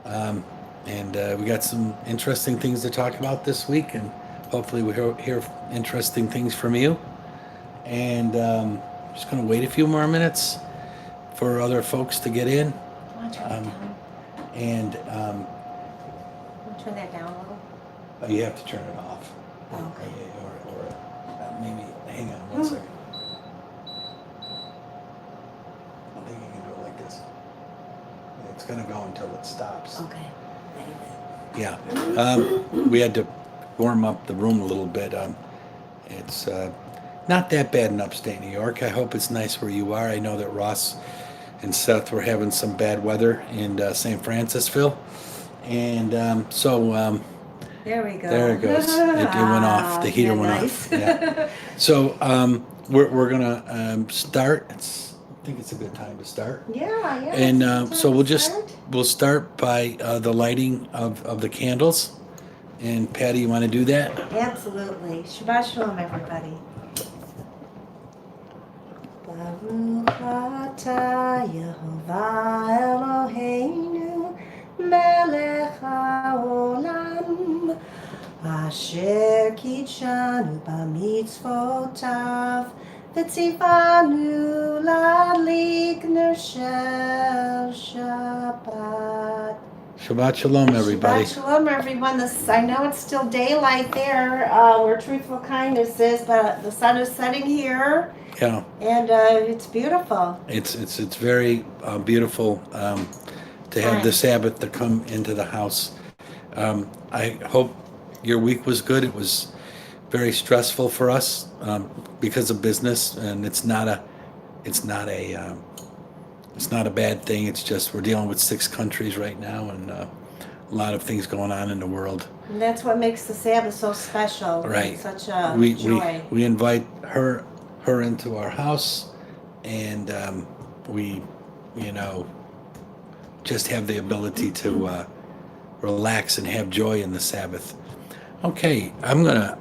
And we got some interesting things to talk about this week, and hopefully we hear interesting things from you. And just going to wait a few more minutes for other folks to get in. I want to turn it down. And I want to turn that down a little. you have to turn it off. Oh, okay. Or maybe, hang on one second. I think you can do it like this. It's going to go until it stops. Okay. Yeah. We had to warm up the room a little bit. It's not that bad in upstate New York. I hope it's nice where you are. I know that Ross and Seth were having some bad weather in St. Francisville. And There we go. there it goes. It went off. The heater went nice. off. Yeah. So we're going to start. I think it's a good time to start. Yeah. And so we'll start by the lighting of the candles. And Patty, you want to do that? Absolutely. Shabbat shalom, everybody. Baruch atah Yehovah Eloheinu melech haolam asher kitshanu b'mitzvotav v'tzivanu ladlik ner shel Shabbat. Shabbat shalom, everybody. Shabbat shalom, everyone. I know it's still daylight there where Truthful Kindness is, but the sun is setting here. Yeah. And it's beautiful. It's very beautiful to have the Sabbath to come into the house. I hope your week was good. It was very stressful for us because of business, and it's not a bad thing. It's just we're dealing with 6 countries right now, and a lot of things going on in the world. And that's what makes the Sabbath so special. Right. It's such a joy. We invite her into our house, and we, just have the ability to relax and have joy in the Sabbath. Okay, I'm gonna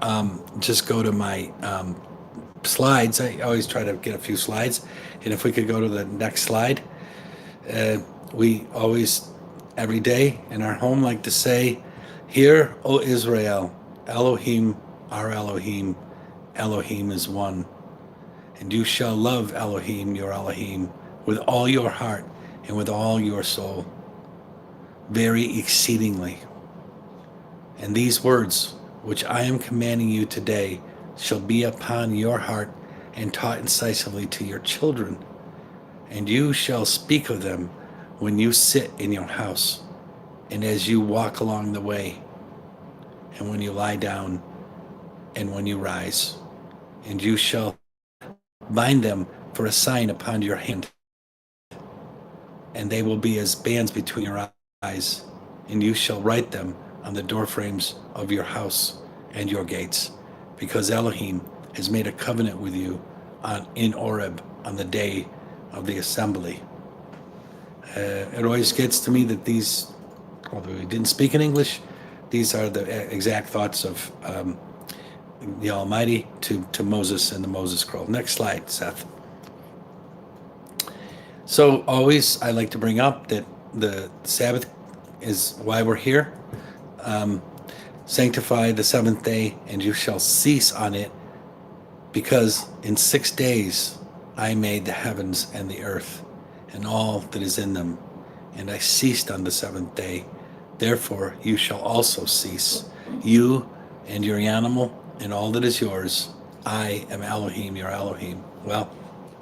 just go to my slides. I always try to get a few slides, and if we could go to the next slide. We always, every day in our home, like to say, "Hear, O Israel, Elohim, our Elohim, Elohim is one. And you shall love Elohim, your Elohim, with all your heart and with all your soul, very exceedingly. And these words, which I am commanding you today, shall be upon your heart and taught incisively to your children. And you shall speak of them when you sit in your house, and as you walk along the way, and when you lie down, and when you rise. And you shall bind them for a sign upon your hand, and they will be as bands between your eyes, and you shall write them on the doorframes of your house and your gates, because Elohim has made a covenant with you in Oreb on the day of the assembly." It always gets to me that these, although we didn't speak in English, these are the exact thoughts of the Almighty to Moses and the Moses Scroll. Next slide, Seth. So always I like to bring up that the Sabbath is why we're here. Sanctify the 7th day, and you shall cease on it, because in 6 days I made the heavens and the earth and all that is in them, and I ceased on the 7th day. Therefore you shall also cease, you and your animal and all that is yours. I am Elohim, your Elohim. Well,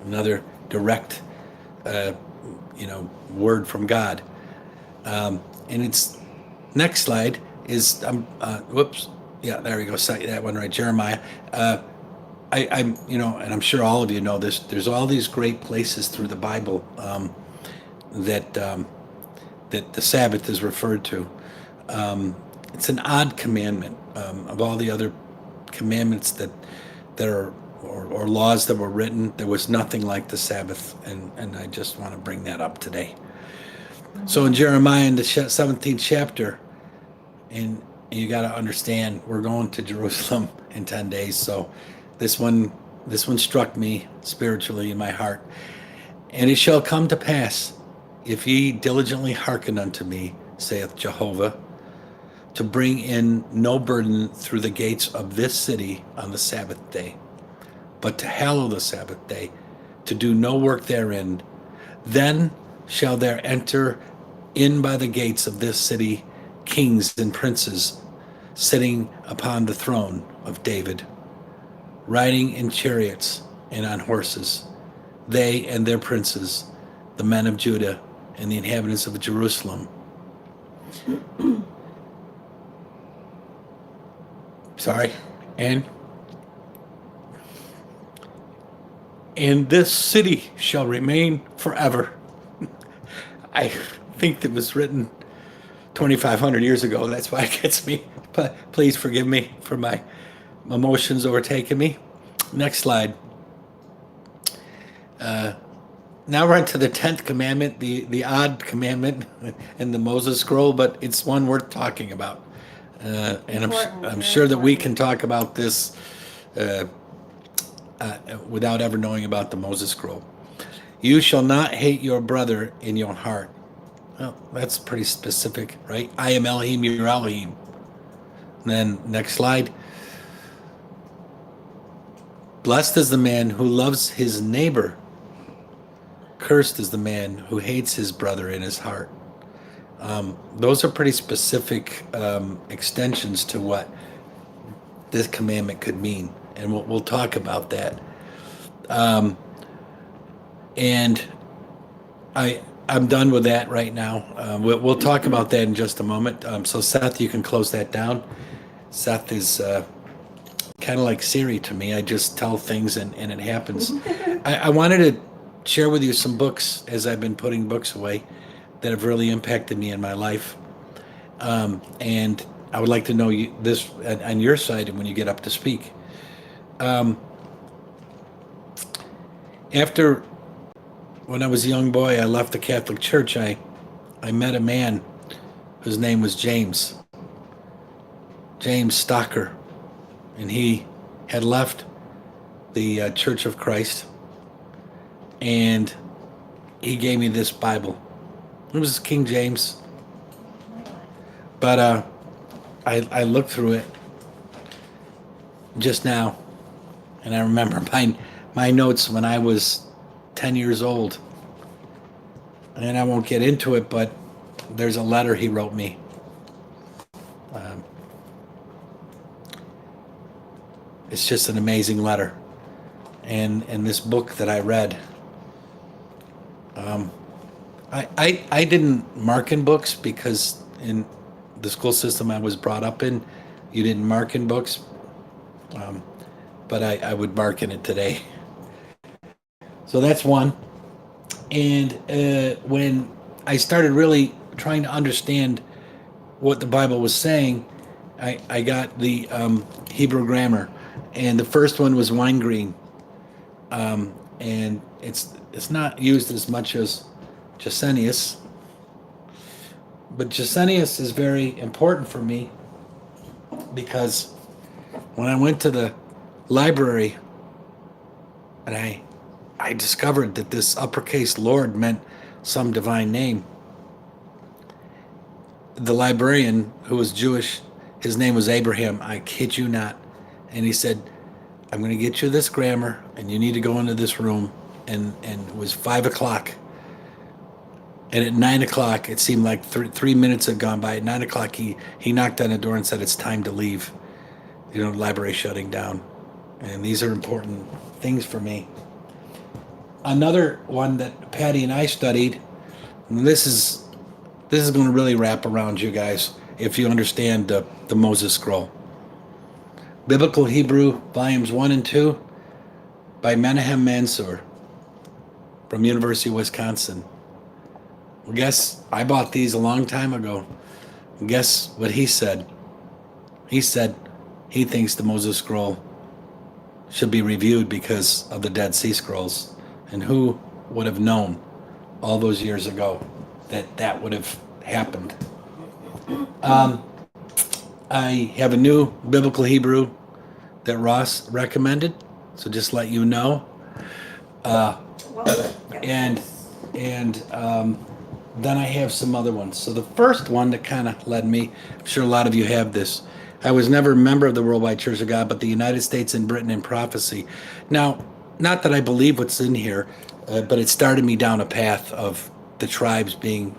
another direct word from God. And it's next slide is whoops, yeah, there we go. That one right, Jeremiah. I'm and I'm sure all of you know this. There's all these great places through the Bible that the Sabbath is referred to. It's an odd commandment of all the other commandments that are or laws that were written. There was nothing like the Sabbath, and I just want to bring that up today. So in Jeremiah, in the 17th chapter, and you got to understand, we're going to Jerusalem in 10 days. So this one struck me spiritually in my heart. And it shall come to pass, if ye diligently hearken unto me, saith Jehovah, to bring in no burden through the gates of this city on the Sabbath day, but to hallow the Sabbath day, to do no work therein. Then shall there enter in by the gates of this city kings and princes, sitting upon the throne of David, riding in chariots and on horses, they and their princes, the men of Judah and the inhabitants of Jerusalem. Sorry. And this city shall remain forever. I think that was written 2,500 years ago. That's why it gets me. But please forgive me for my emotions overtaking me. Next slide. Now we're on to the 10th commandment, the odd commandment in the Moses scroll, but it's one worth talking about. And I'm sure that we can talk about this without ever knowing about the Moses scroll. You shall not hate your brother in your heart. Well, that's pretty specific, right? I am Elohim, you're Elohim. And then next slide. Blessed is the man who loves his neighbor. Cursed is the man who hates his brother in his heart. Those are pretty specific extensions to what this commandment could mean, and we'll talk about that. And I'm done with that right now. We'll talk about that in just a moment. So Seth, you can close that down. Seth is kind of like Siri to me. I just tell things and it happens. I wanted to share with you some books as I've been putting books away that have really impacted me in my life. And I would like to know this on your side when you get up to speak. After, when I was a young boy, I left the Catholic Church. I met a man whose name was James Stocker, and he had left the Church of Christ, and he gave me this Bible. It was King James, but I looked through it just now, and I remember my notes when I was 10 years old, and I won't get into it, but there's a letter he wrote me. It's just an amazing letter, and this book that I read. I didn't mark in books because in the school system I was brought up in, you didn't mark in books, but I would mark in it today. So that's one. And when I started really trying to understand what the Bible was saying, I got the Hebrew grammar, and the first one was wine green, and it's not used as much as Gesenius, but Gesenius is very important for me because when I went to the library and I discovered that this uppercase Lord meant some divine name. The librarian, who was Jewish, his name was Abraham, I kid you not, and he said, I'm going to get you this grammar and you need to go into this room, and it was 5 o'clock. And at 9 o'clock, it seemed like 3 minutes had gone by. At 9 o'clock, he knocked on the door and said, it's time to leave. The library shutting down. And these are important things for me. Another one that Patty and I studied, and this is going to really wrap around you guys if you understand the Moses Scroll. Biblical Hebrew, volumes 1 and 2, by Menahem Mansour from University of Wisconsin. Well, guess I bought these a long time ago. Guess what he said? He said he thinks the Moses Scroll should be reviewed because of the Dead Sea Scrolls. And who would have known all those years ago that would have happened? I have a new Biblical Hebrew that Ross recommended, so just let you know. And then I have some other ones. So the first one that kind of led me, I'm sure a lot of you have this. I was never a member of the Worldwide Church of God, but the United States and Britain in Prophecy. Now, not that I believe what's in here, but it started me down a path of the tribes being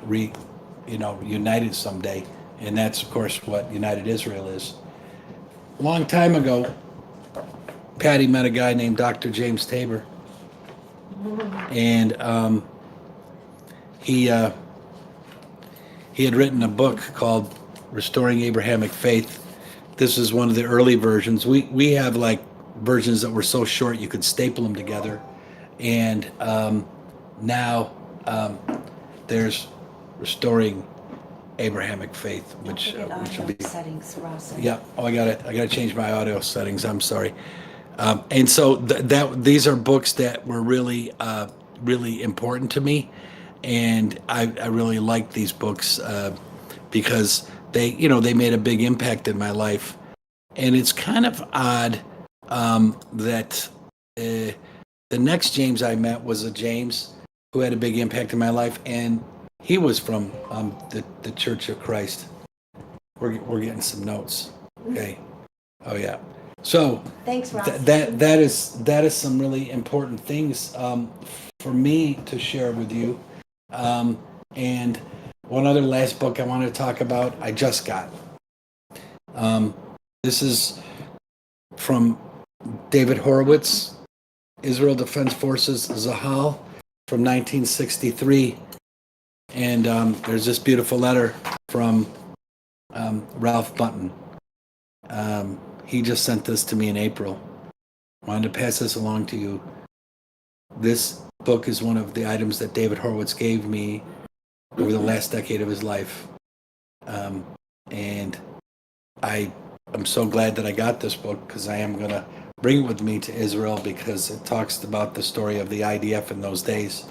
united someday, and that's of course what United Israel is. A long time ago, Patty met a guy named Dr. James Tabor, and he had written a book called Restoring Abrahamic Faith. This is one of the early versions. We have like versions that were so short you could staple them together, and now there's Restoring Abrahamic Faith, which will be settings, Ross. yeah. Oh, I gotta change my audio settings. I'm sorry. And so these are books that were really really important to me, and I really like these books because they made a big impact in my life. And it's kind of odd that the next James I met was a James who had a big impact in my life, and he was from the Church of Christ. We're getting some notes. Okay. Oh yeah. So Thanks, Ross. that is some really important things for me to share with you. And one other last book I want to talk about, I just got. This is from David Horowitz, Israel Defense Forces, Zahal, from 1963. And there's this beautiful letter from Ralph Bunton. He just sent this to me in April. Wanted to pass this along to you. This book is one of the items that David Horowitz gave me over the last decade of his life. And I'm so glad that I got this book, because I am going to bring it with me to Israel, because it talks about the story of the IDF in those days.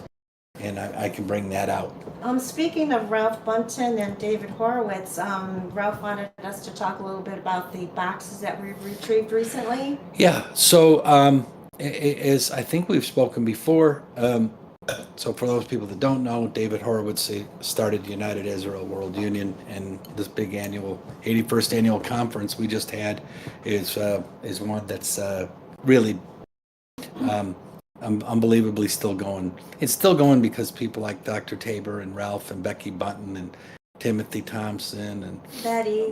And I can bring that out. Speaking of Ralph Bunton and David Horowitz, Ralph wanted us to talk a little bit about the boxes that we've retrieved recently. Yeah, so as I think we've spoken before, so for those people that don't know, David Horowitz started United Israel World Union, and this big 81st annual conference we just had is one that's really unbelievably still going. It's still going because people like Dr. Tabor and Ralph and Becky Bunton and Timothy Thompson and Betty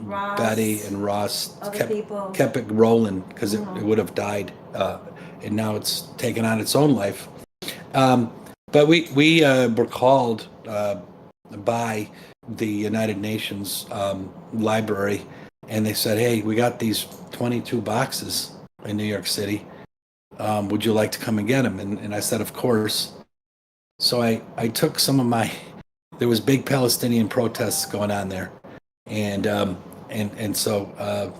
and Ross people kept it rolling, because it would have died, and now it's taken on its own life. But we were called by the United Nations library, and they said, "Hey, we got these 22 boxes in New York City. Would you like to come and get them?" And I said, "Of course." So I took some of there was big Palestinian protests going on there, and so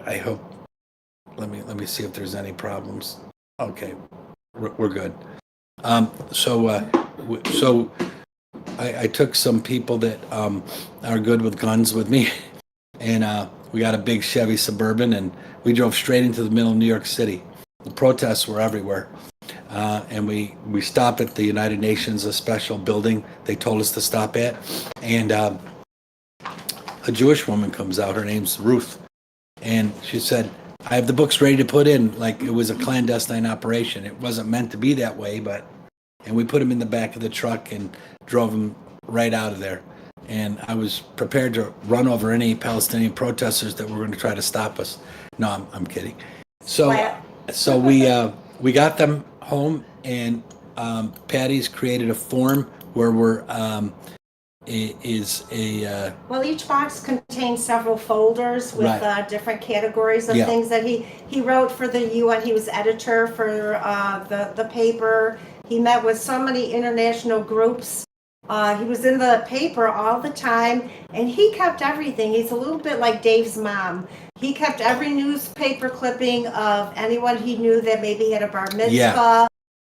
I hope. Let me see if there's any problems. Okay, we're good. So I took some people that are good with guns with me, and we got a big Chevy Suburban, and we drove straight into the middle of New York City. The protests were everywhere, and we stopped at the United Nations, a special building they told us to stop at, and a Jewish woman comes out. Her name's Ruth, and she said, "I have the books ready to put in." Like it was a clandestine operation. It wasn't meant to be that way, and we put them in the back of the truck and drove them right out of there. And I was prepared to run over any Palestinian protesters that were going to try to stop us. No, I'm kidding. So we got them home, and Patty's created a form where well, each box contains several folders with Right. different categories of Yeah. things that he wrote for the UN. He was editor for the paper. He met with so many international groups. He was in the paper all the time, and he kept everything. He's a little bit like Dave's mom. He kept every newspaper clipping of anyone he knew that maybe had a bar mitzvah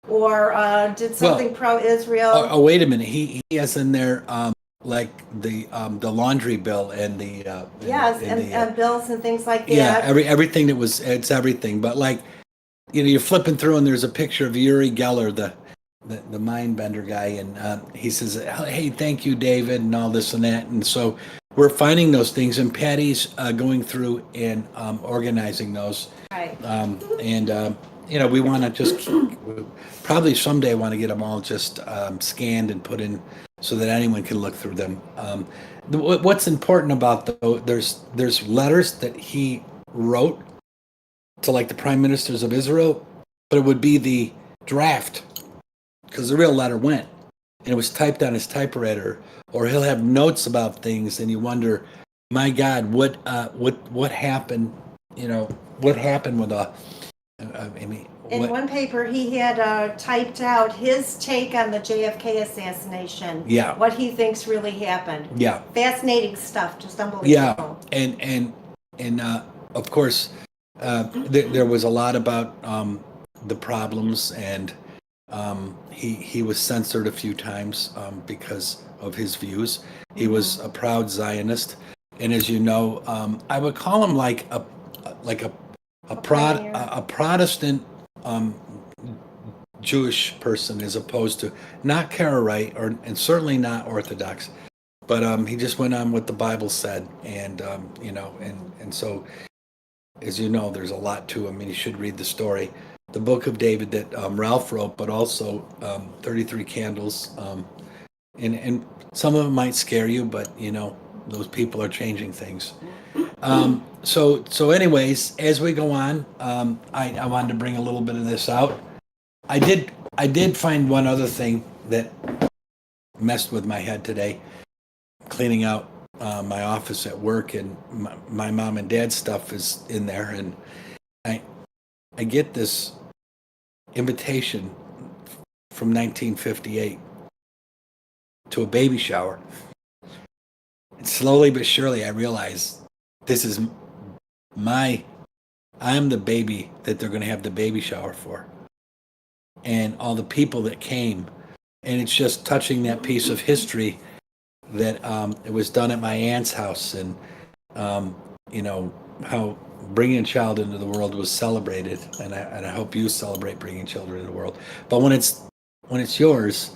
or did something pro-Israel. Oh, wait a minute. He has in there like the laundry bill and the and bills and things like that. Yeah, everything it's everything. But like, you're flipping through and there's a picture of Uri Geller, the mind bender guy, and he says, "Hey, thank you, David," and all this and that. And so we're finding those things, and Patty's going through and organizing those. Right. And we want to just probably someday want to get them all just scanned and put in so that anyone can look through them. What's important about there's letters that he wrote to like the prime ministers of Israel, but it would be the draft because the real letter went and it was typed on his typewriter, or he'll have notes about things and you wonder, my God, what happened? What happened with In one paper, he had typed out his take on the JFK assassination. Yeah. What he thinks really happened. Yeah. Fascinating stuff, just unbelievable. Yeah, and of course, there was a lot about the problems, and he was censored a few times because of his views. He was a proud Zionist, and as you know, I would call him like a Protestant Jewish person, as opposed to not Karaite and certainly not Orthodox. But he just went on what the Bible said, and and so, as you know, there's a lot to him, and you should read the story, the Book of David that Ralph wrote, but also 33 Candles, and some of them might scare you, but those people are changing things. So anyways, as we go on, I wanted to bring a little bit of this out. I did find one other thing that messed with my head today, cleaning out my office at work, and my mom and dad's stuff is in there, and I get this invitation from 1958 to a baby shower. And slowly but surely I realize this is I'm the baby that they're going to have the baby shower for, and all the people that came, and it's just touching that piece of history that it was done at my aunt's house, and how bringing a child into the world was celebrated, and I hope you celebrate bringing children into the world. But when it's yours,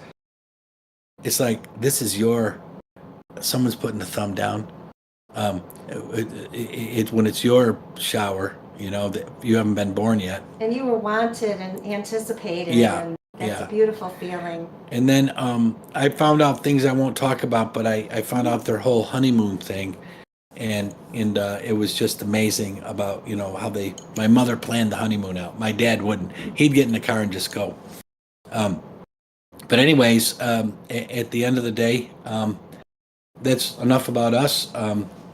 it's like this is someone's putting the thumb down. When it's your shower, that you haven't been born yet, and you were wanted and anticipated. Yeah. And that's Yeah. a beautiful feeling. And then I found out things I won't talk about, but I found out their whole honeymoon thing, and it was just amazing about how my mother planned the honeymoon out. My dad wouldn't. He'd get in the car and just go. But anyways, at the end of the day, that's enough about us.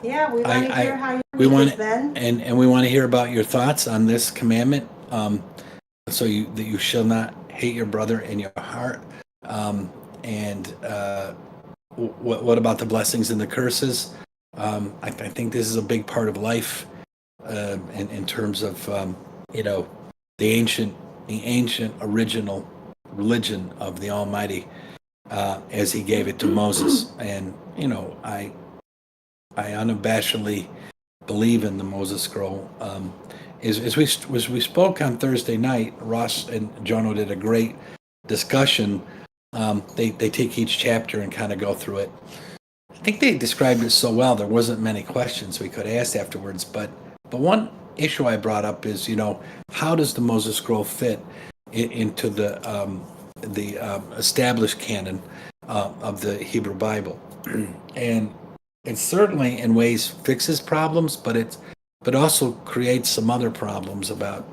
Yeah, we want to hear how we your week want has been. and we want to hear about your thoughts on this commandment. So that you shall not hate your brother in your heart. And what about the blessings and the curses? I think this is a big part of life, in terms of the ancient original religion of the Almighty, as He gave it to Moses. And I unabashedly believe in the Moses scroll. As we spoke on Thursday night, Ross and Jono did a great discussion. They take each chapter and kind of go through it. I think they described it so well there wasn't many questions we could ask afterwards. But one issue I brought up is how does the Moses scroll fit into the established canon of the Hebrew Bible, and it certainly in ways fixes problems, but also creates some other problems about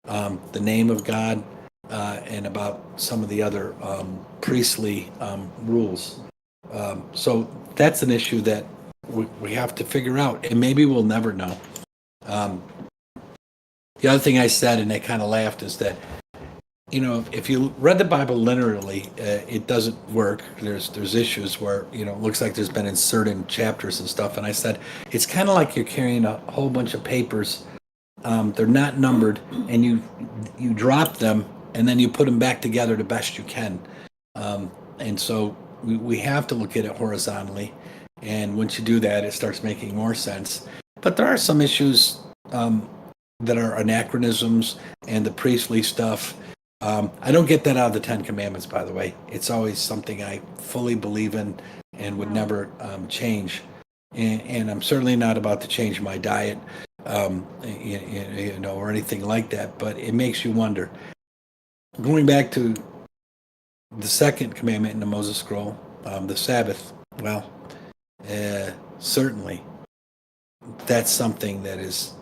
the name of God, and about some of the other priestly rules. So that's an issue that we have to figure out, and maybe we'll never know. The other thing I said, and they kind of laughed, is that if you read the Bible literally, it doesn't work. There's issues where it looks like there's been inserted chapters and stuff. And I said it's kind of like you're carrying a whole bunch of papers. They're not numbered, and you drop them, and then you put them back together the best you can. And so we have to look at it horizontally. And once you do that, it starts making more sense. But there are some issues that are anachronisms, and the priestly stuff I don't get that out of the Ten Commandments, by the way. It's always something I fully believe in and would never change. And I'm certainly not about to change my diet, or anything like that. But it makes you wonder. Going back to the second commandment in the Moses Scroll, the Sabbath. Well, certainly that's something that is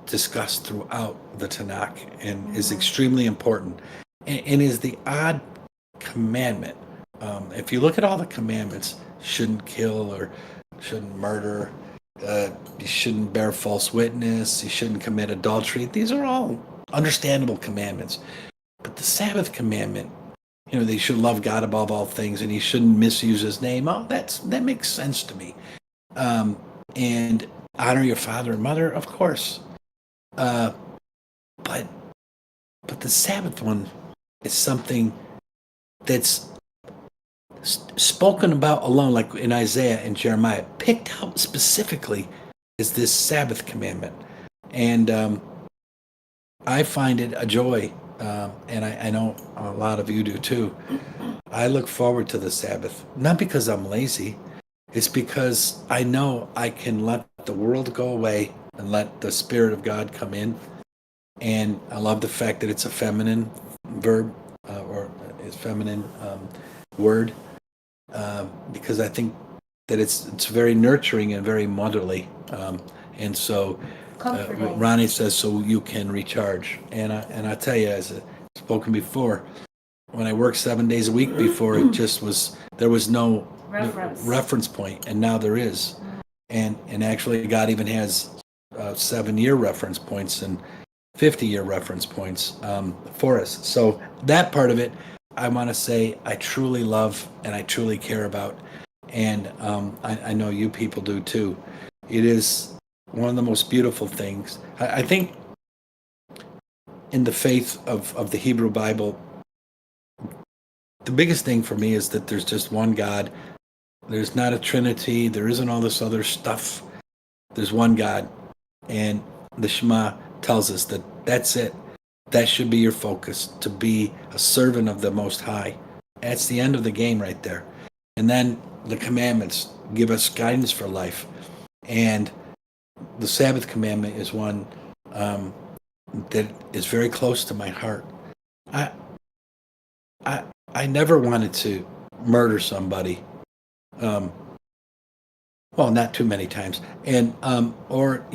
discussed throughout the Tanakh and is extremely important, and is the odd commandment. If you look at all the commandments, shouldn't kill or shouldn't murder, you shouldn't bear false witness, you shouldn't commit adultery. These are all understandable commandments. But the Sabbath commandment, they should love God above all things, and you shouldn't misuse His name. Oh, that makes sense to me. And honor your father and mother, of course. But the Sabbath one is something that's spoken about alone, like in Isaiah and Jeremiah, picked out specifically is this Sabbath commandment. And I find it a joy, and I know a lot of you do too. I look forward to the Sabbath, not because I'm lazy. It's because I know I can let the world go away and let the Spirit of God come in. And I love the fact that it's a feminine verb, or it's feminine word, because I think that it's very nurturing and very motherly. And so Ronnie says, so you can recharge. And I tell you, as I've spoken before, when I worked 7 days a week before, it just was, there was no reference point, and now there is. And actually God even has 7-year reference points and 50-year reference points for us. So that part of it, I want to say I truly love and I truly care about. And I know you people do too. It is one of the most beautiful things. I think in the faith of the Hebrew Bible, the biggest thing for me is that there's just one God. There's not a Trinity. There isn't all this other stuff. There's one God. And the Shema tells us that that's it. That should be your focus, to be a servant of the Most High. That's the end of the game right there. And then the commandments give us guidance for life. And the Sabbath commandment is one that is very close to my heart. I never wanted to murder somebody. Well, not too many times. And or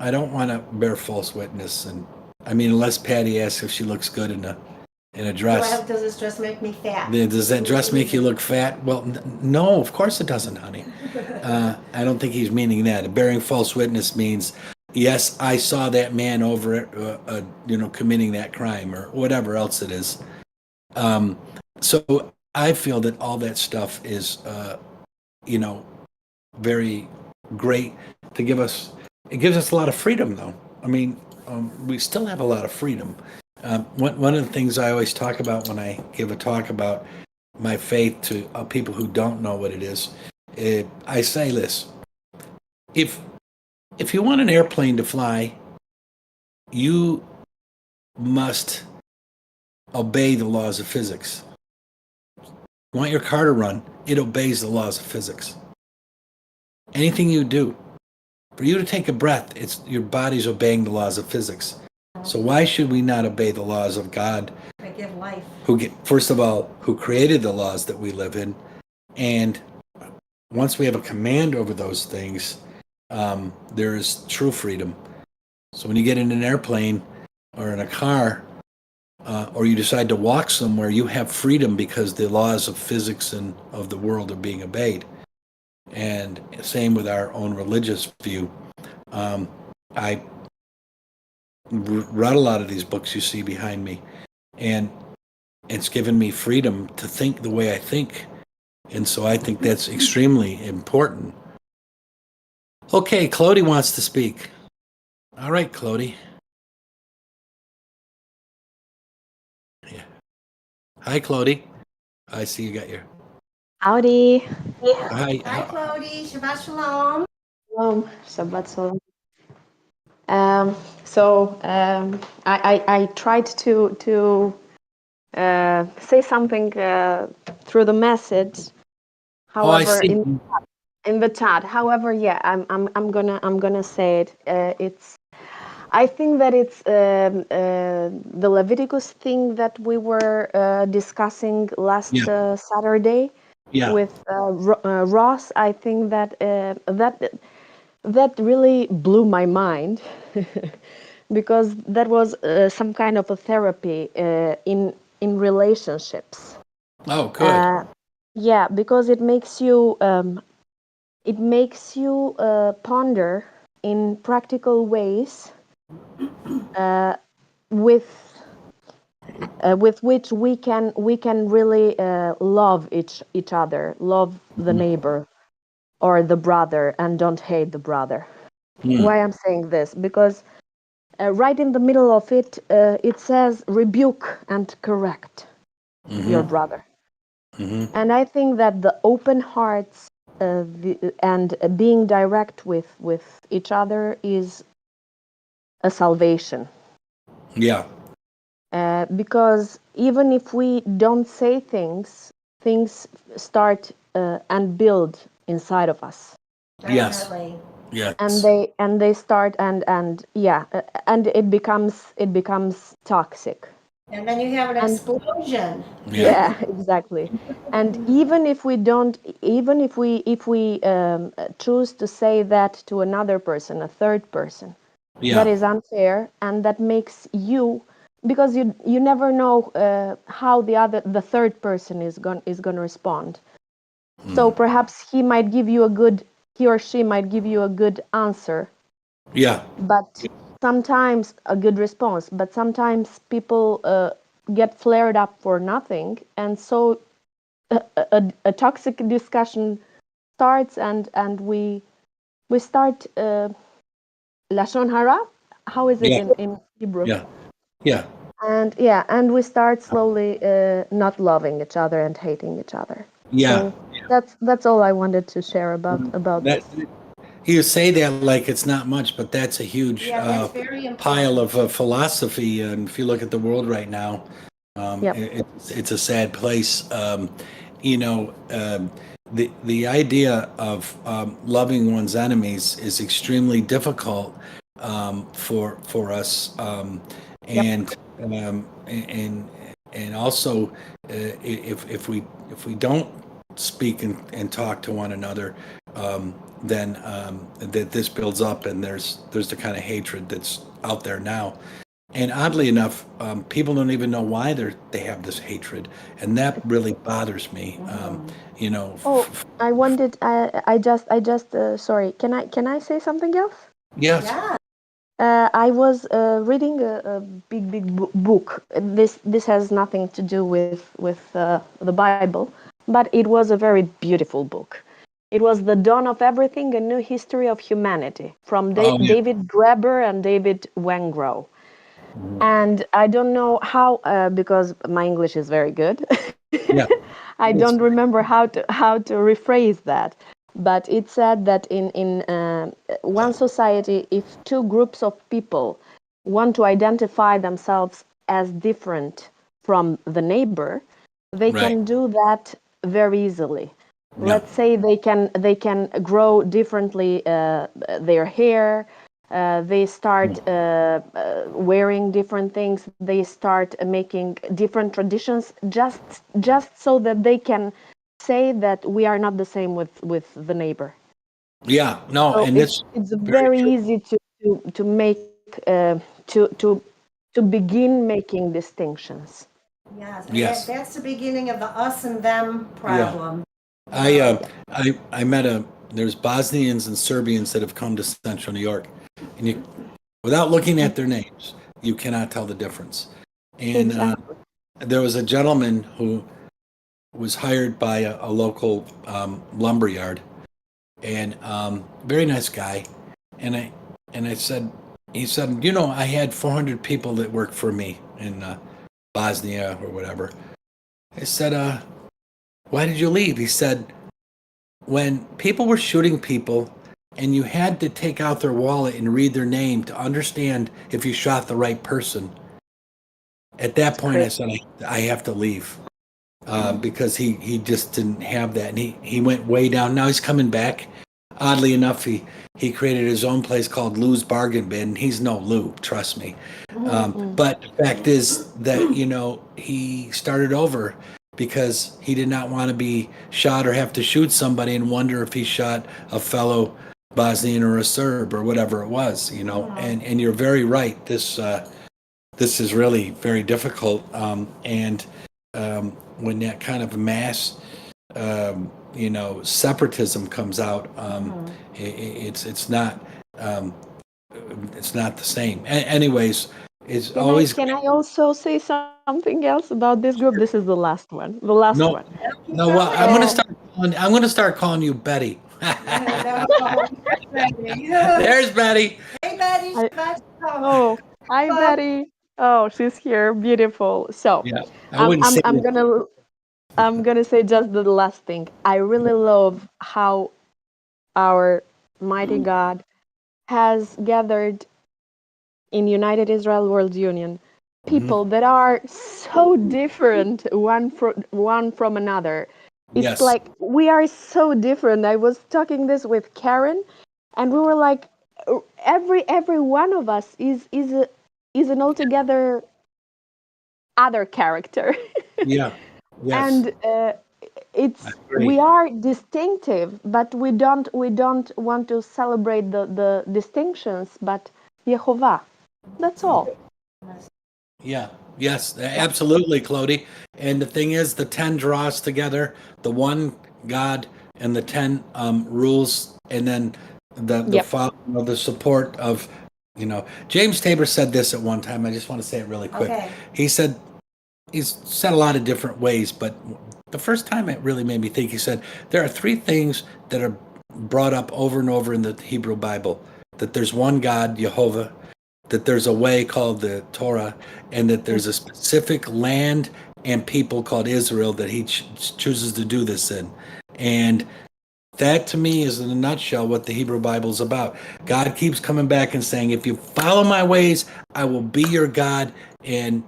I don't want to bear false witness. And I mean, unless Patty asks if she looks good in a dress. Does this dress make me fat? Does that dress make you look fat? Well, no, of course it doesn't, honey. I don't think he's meaning that. Bearing false witness means, yes, I saw that man over it, committing that crime or whatever else it is. So I feel that all that stuff is, very great to give us. It gives us a lot of freedom, though. I mean, we still have a lot of freedom. One of the things I always talk about when I give a talk about my faith to people who don't know what it is, I say this: if you want an airplane to fly, you must obey the laws of physics. You want your car to run, it obeys the laws of physics. Anything you do, for you to take a breath, it's your body's obeying the laws of physics. So why should we not obey the laws of God? They give life. First of all, who created the laws that we live in, and once we have a command over those things, there is true freedom. So when you get in an airplane or in a car, or you decide to walk somewhere, you have freedom because the laws of physics and of the world are being obeyed. And same with our own religious view. I read a lot of these books you see behind me, and it's given me freedom to think the way I think. And so I think that's extremely important. Okay, Clody wants to speak. All right, Clody. Yeah. Hi, Clody. I see you got your... Howdy. Hi. Hi, Clody. Shabbat shalom. Shalom. Shabbat shalom. I tried to say something through the message. Oh, I However, see. in the chat. However, yeah, I'm gonna say it. It's I think that it's the Leviticus thing that we were discussing last Yeah, Saturday yeah, with Ross. I think that that really blew my mind because that was some kind of a therapy in relationships. oh, good. Uh, yeah, because it makes you ponder in practical ways uh, with with which we can really love each other, love the neighbor or the brother, and don't hate the brother. Mm, Why I'm saying this? Because right in the middle of it, it says rebuke and correct your mm-hmm, brother. mm-hmm. And I think that the open hearts and being direct with each other is a salvation. Yeah, Because even if we don't say things, things start and build inside of us, yes, Definitely. and yes. they start and yeah, and it becomes toxic. And then you have an And explosion. Yeah, yeah, exactly. And even if we don't, even if we choose to say that to another person, a third person, that yeah, is unfair, and that makes you, because you never know how the third person is going to respond. So mm, perhaps he or she might give you a good answer, yeah, but sometimes a good response, but sometimes people get flared up for nothing, and so a toxic discussion starts, and we start lashon hara. How is it yeah, in Hebrew? yeah, yeah, And yeah, and we start slowly not loving each other and hating each other. yeah. So that's all I wanted to share about That this. you say that like it's not much, but that's a huge Yeah, that's very pile important. of philosophy. And if you look at the world right now, Yep. it's a sad place. You know, the idea of loving one's enemies is extremely difficult for us, Yep. and and also if we don't speak and talk to one another, then that this builds up, and there's the kind of hatred that's out there now. And oddly enough, people don't even know why they have this hatred, and that really bothers me. You know, Oh, I wanted. I just. Sorry. Can I say something else? yes, Yeah. I was reading a big book. This has nothing to do with the Bible, but it was a very beautiful book. It was The Dawn of Everything: A New History of Humanity from oh yeah, David Graeber and David Wengrow. And I don't know how, because my English is very good. yeah, I don't it's remember how to rephrase that, but it said that in one society, if two groups of people want to identify themselves as different from the neighbor, they right. can do that very easily. Yeah, Let's say they can grow differently their hair. They start wearing different things. They start making different traditions, just so that they can say that we are not the same with the neighbor. yeah. No, So and it's very very true. easy to make to begin making distinctions. Yes. And Yes, that's the beginning of the us and them yeah. problem. You I know. uh, I met there's Bosnians and Serbians that have come to Central New York, and you, without looking at their names, you cannot tell the difference. And Exactly. there was a gentleman who was hired by a local lumber yard, and very nice guy. And I said, he said, I had 400 people that worked for me in Bosnia or whatever. I said, why did you leave? He said, when people were shooting people and you had to take out their wallet and read their name to understand if you shot the right person. At that point, I said, I have to leave. Because he just didn't have that, and he went way down. Now he's coming back. Oddly enough, he created his own place called Lou's Bargain Bin. He's no Lou, trust me. But the fact is that he started over because he did not want to be shot or have to shoot somebody and wonder if he shot a fellow Bosnian or a Serb or whatever it was. And you're very right. This is really very difficult, and when that kind of mass, separatism comes out, it's not the same. Anyways, it's always. Can I also say something else about this group? This is the last one. The last No, one. no. Well, I'm gonna start calling you Betty. There's Betty. Hey, Betty. Oh, hi, Betty. Oh, she's here. Beautiful. So, Yeah, I wouldn't say I'm gonna say just the last thing. I really love how our mighty God has gathered in United Israel World Union people that are so different one from another. It's Yes. like we are so different. I was talking this with Karen, and we were like, every one of us is an altogether other character. Yeah. Yes. And we are distinctive, but we don't want to celebrate the distinctions, but Yehovah. That's all. Yeah. Yes. Absolutely, Clody. And the thing is, the 10 draws together the one God and the 10 rules, and then the support of. James Tabor said this at one time. I just want to say it really quick. Okay. He's said a lot of different ways, but the first time it really made me think, he said, there are three things that are brought up over and over in the Hebrew Bible: that there's one God, Jehovah, that there's a way called the Torah, and that there's a specific land and people called Israel that he chooses to do this in. And that to me is in a nutshell what the Hebrew Bible is about. God keeps coming back and saying, if you follow my ways, I will be your God, and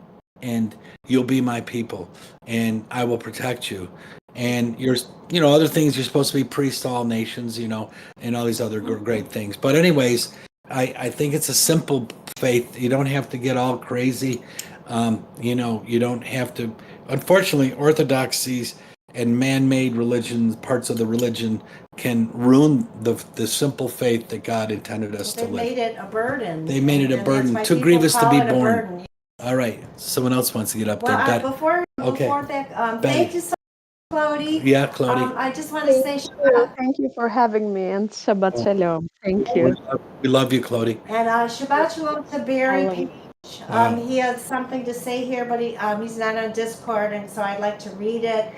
you'll be my people, and I will protect you. And you're, other things, you're supposed to be priests to all nations, and all these other great things. But anyways, I think it's a simple faith. You don't have to get all crazy. You don't have to. Unfortunately, orthodoxies and man-made religions, parts of the religion, can ruin the simple faith that God intended us to live. They made it a burden. They made it a burden, too grievous to be born. All right, someone else wants to get up there. Before that, thank you so much, Clody. Yeah, Clody. I just want to say thank you for having me, and Shabbat Shalom. Thank you. We love you, Clody. And Shabbat Shalom to Barry. He has something to say here, but he's not on Discord, and so I'd like to read it.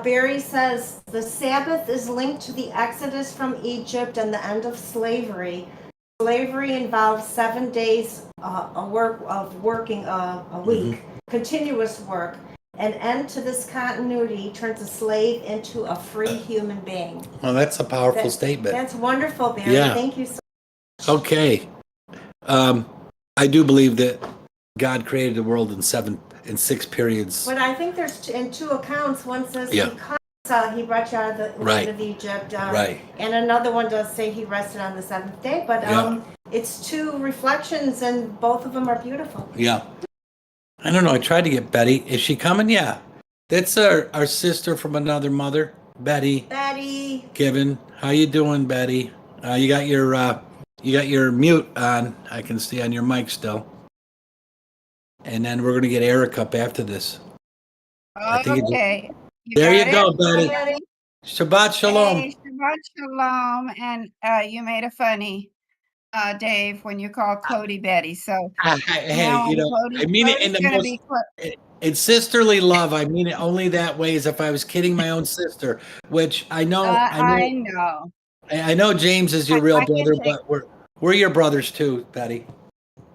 Barry says, the Sabbath is linked to the Exodus from Egypt and the end of slavery. Slavery involves 7 days working a week, continuous work. An end to this continuity turns a slave into a free human being. Well, that's a powerful statement. That's wonderful, Barry. Yeah. Thank you so much. Okay. I do believe that God created the world in 6 periods. But I think there's in two accounts. One says because he brought you out of the land of Egypt. And another one does say he rested on the seventh day. But it's two reflections, and both of them are beautiful. Yeah. I don't know. I tried to get Betty. Is she coming? Yeah. That's our sister from another mother, Betty. Betty. Given. How you doing, Betty? You got your mute on. I can see on your mic still. And then we're going to get Eric up after this. Okay. There you go, Betty. Shabbat Shalom. Hey, Shabbat Shalom. And you made a funny, Dave, when you called Clody Betty. So hey, I mean it in the most in sisterly love. I mean it only that way, as if I was kidding my own sister, which I know. I know James is your real brother, but we're your brothers too, Betty.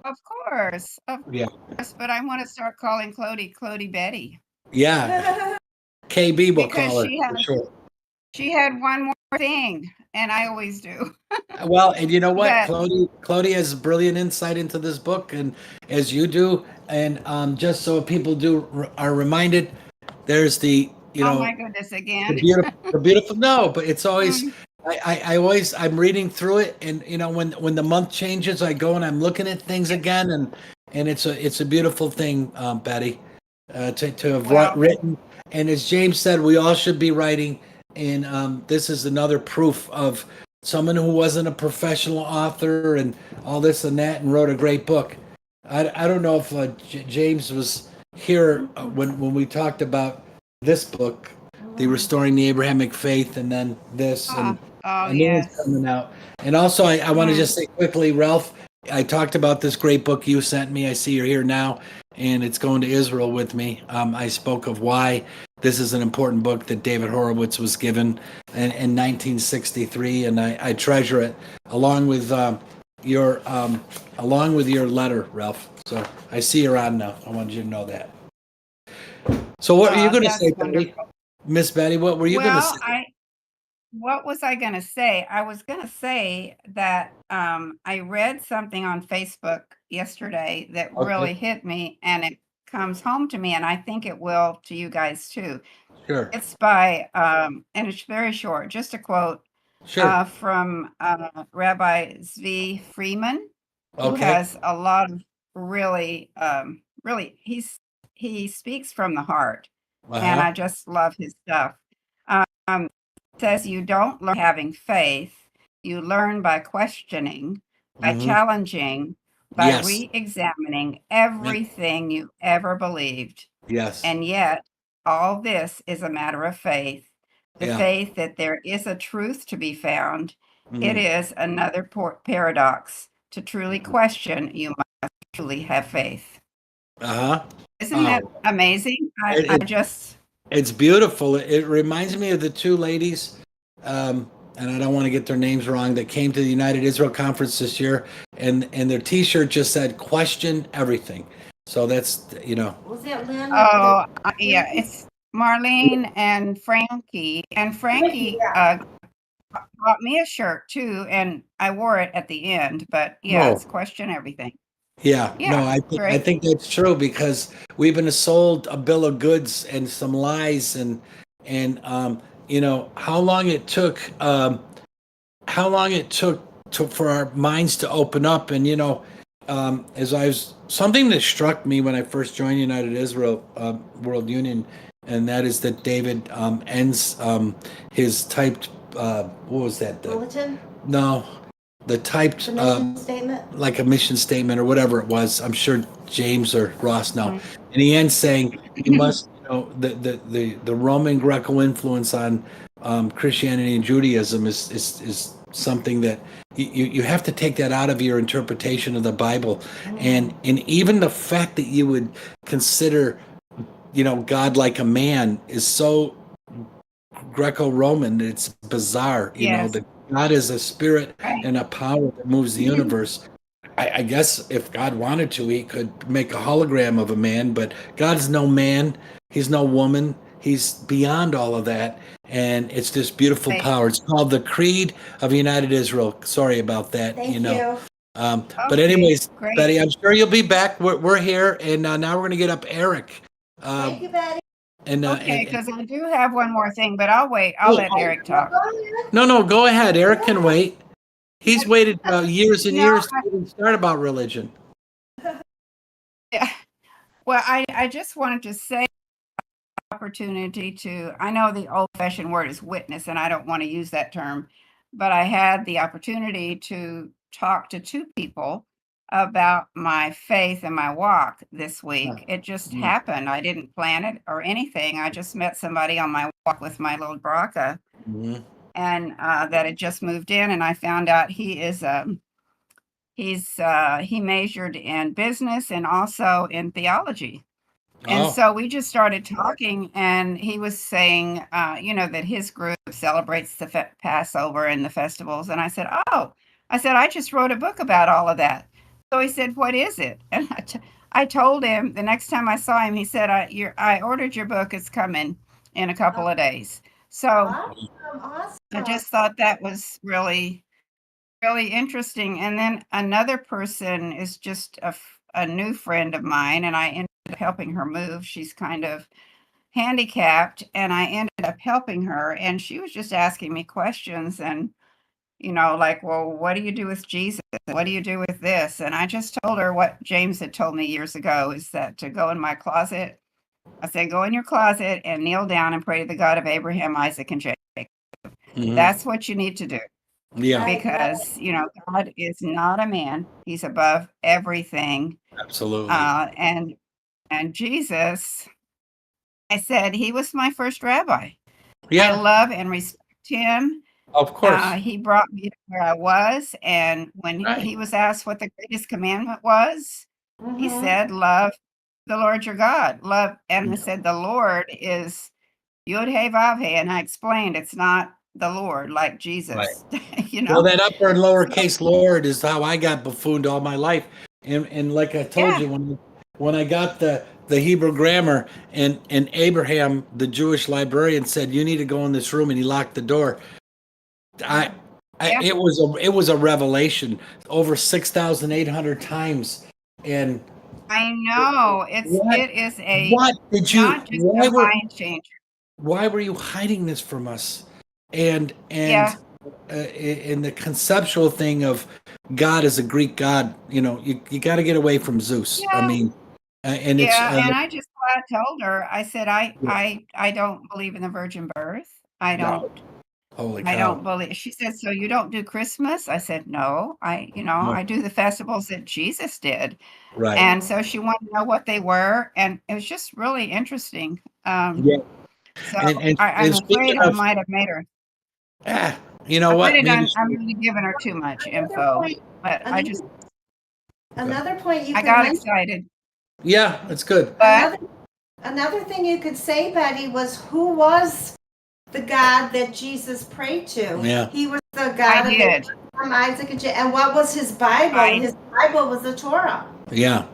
Of course. But I want to start calling Clody Betty. Yeah. KB will call her she has, for sure. She had one more thing, and I always do. Well, and you know what? But Clody has brilliant insight into this book, and as you do. And just so people are reminded, there's oh my goodness, again. the beautiful. No, but it's always. Mm, I'm reading through it, and when the month changes, I go and I'm looking at things again, and it's a beautiful thing, Betty, to have well, written. And as James said, we all should be writing, and this is another proof of someone who wasn't a professional author and all this and that, and wrote a great book. I don't know if James was here when we talked about this book, the Restoring the Abrahamic Faith, and then this, and oh a new one's yes. coming out. And also, I want to Mm, just say quickly, Ralph, I talked about this great book you sent me. I see you're here now, and it's going to Israel with me. I spoke of why this is an important book that David Horowitz was given in 1963, and I treasure it your along with your letter, Ralph. So I see you're on now. I wanted you to know that. So what are you going to that's say, Betty? wonderful. Miss Betty? What were you going to Well, say? what was I going to say? I was going to say that I read something on Facebook yesterday that Okay, really hit me, and it comes home to me, and I think it will to you guys too. sure, It's by, and it's very short, just a quote sure. from Rabbi Zvi Freeman, who Okay. has a lot of really, he speaks from the heart, and Uh-huh. I just love his stuff. Um, it says you don't learn having faith, you learn by questioning, by Hmm. challenging, by Yes. re-examining Yep. everything you ever believed. Yes. And yet, all this is a matter of faith, the Yeah. faith that there is a truth to be found. It Hmm. is another paradox. To truly question, you must truly have faith. Uh-huh. Isn't that Oh, amazing? it, I it just, it's beautiful. It reminds me of the two ladies, and I don't want to get their names wrong, that came to the United Israel Conference this year, and their T-shirt just said "Question everything." So that's Was that Lynn? oh, yeah, it's Marlene and Frankie. And Frankie, Frankie yeah. bought me a shirt too, and I wore it at the end. But yeah, oh it's question everything. yeah, no, Yeah, I great. think that's true because we've been sold a bill of goods and some lies, and how long it took for our minds to open up. And as I was, something that struck me when I first joined United Israel World Union, and that is that David ends his typed what was that, Bulletin, no, the typed the mission statement. like a mission statement or whatever it was. I'm sure James or Ross know. Mm. And he ends saying, "You must, the Roman Greco influence on Christianity and Judaism is something that you have to take that out of your interpretation of the Bible, and even the fact that you would consider God like a man is so Greco-Roman. It's bizarre, Yes, that God is a spirit right. and a power that moves the universe. I guess if God wanted to, he could make a hologram of a man, but God's no man. He's no woman. He's beyond all of that. And it's this beautiful Right. power. It's called the Creed of United Israel. Sorry about that, Thank you. But Okay, anyways, great. Betty, I'm sure you'll be back. We're here, and now we're going to get up Eric. Thank Um, you, Betty. Okay, and because I do have one more thing, but I'll wait. I'll let oh, Eric talk. no, go ahead. Eric can wait. He's waited years and No, years to even start about religion. yeah. Well, I just wanted to say opportunity to, I know the old-fashioned word is witness, and I don't want to use that term, but I had the opportunity to talk to two people about my faith and my walk this week. It just Mm. happened. I didn't plan it or anything. I just met somebody on my walk with my little Braca, Mhm. and that had just moved in, and I found out he majored in business and also in theology. And Oh, so we just started talking, and he was saying, that his group celebrates the Passover and the festivals. And I said, "Oh," I said, "I just wrote a book about all of that." So he said, "What is it?" And I told him the next time I saw him, he said, I ordered your book. It's coming in a couple of days. So Awesome. Awesome. I just thought that was really, really interesting. And then another person is just a new friend of mine, and I ended up helping her move. She's kind of handicapped, and I ended up helping her, and she was just asking me questions and, like, well, what do you do with Jesus? What do you do with this? And I just told her what James had told me years ago, is that to go in my closet. I said, go in your closet and kneel down and pray to the God of Abraham, Isaac, and Jacob. Mhm. That's what you need to do, Yeah, because, God is not a man. He's above everything. absolutely. And Jesus, I said, he was my first rabbi. I Yeah, love and respect him. of course. He brought me to where I was. And when Right. he was asked what the greatest commandment was, he Mhm. said, love the Lord your God. Love. And I Yeah. said, the Lord is Yod He Vav He. And I explained it's not the Lord like Jesus, Well, that upper and So, lowercase Lord is how I got buffooned all my life. And like I told yeah, you, when I got the Hebrew grammar, and Abraham, the Jewish librarian, said, you need to go in this room, and he locked the door. I, yeah, it was a revelation over 6,800 times. And I know. what It is a what did you not just a mind changer. why were you hiding this from us? And Yeah, in the conceptual thing of God as a Greek god, you got to get away from Zeus. I yeah, mean, and it's yeah. And I just flat told her, I said, I don't believe in the virgin birth. I no, don't holy I cow, don't believe. She said, so you don't do Christmas? I said, no, no, I do the festivals that Jesus did. right, And so she wanted to know what they were. And it was just really interesting. yeah, So I'm and speaking afraid I of, might have made her, ah, you know what, maybe I'm really giving her too much Another info, point, but another point you I could got mention, excited. yeah, it's good, But another thing you could say, Betty, was who was the God that Jesus prayed to? yeah, He was the I God of did. Abraham, Isaac, and Jacob. And what was his Bible? I, His Bible was the Torah. yeah,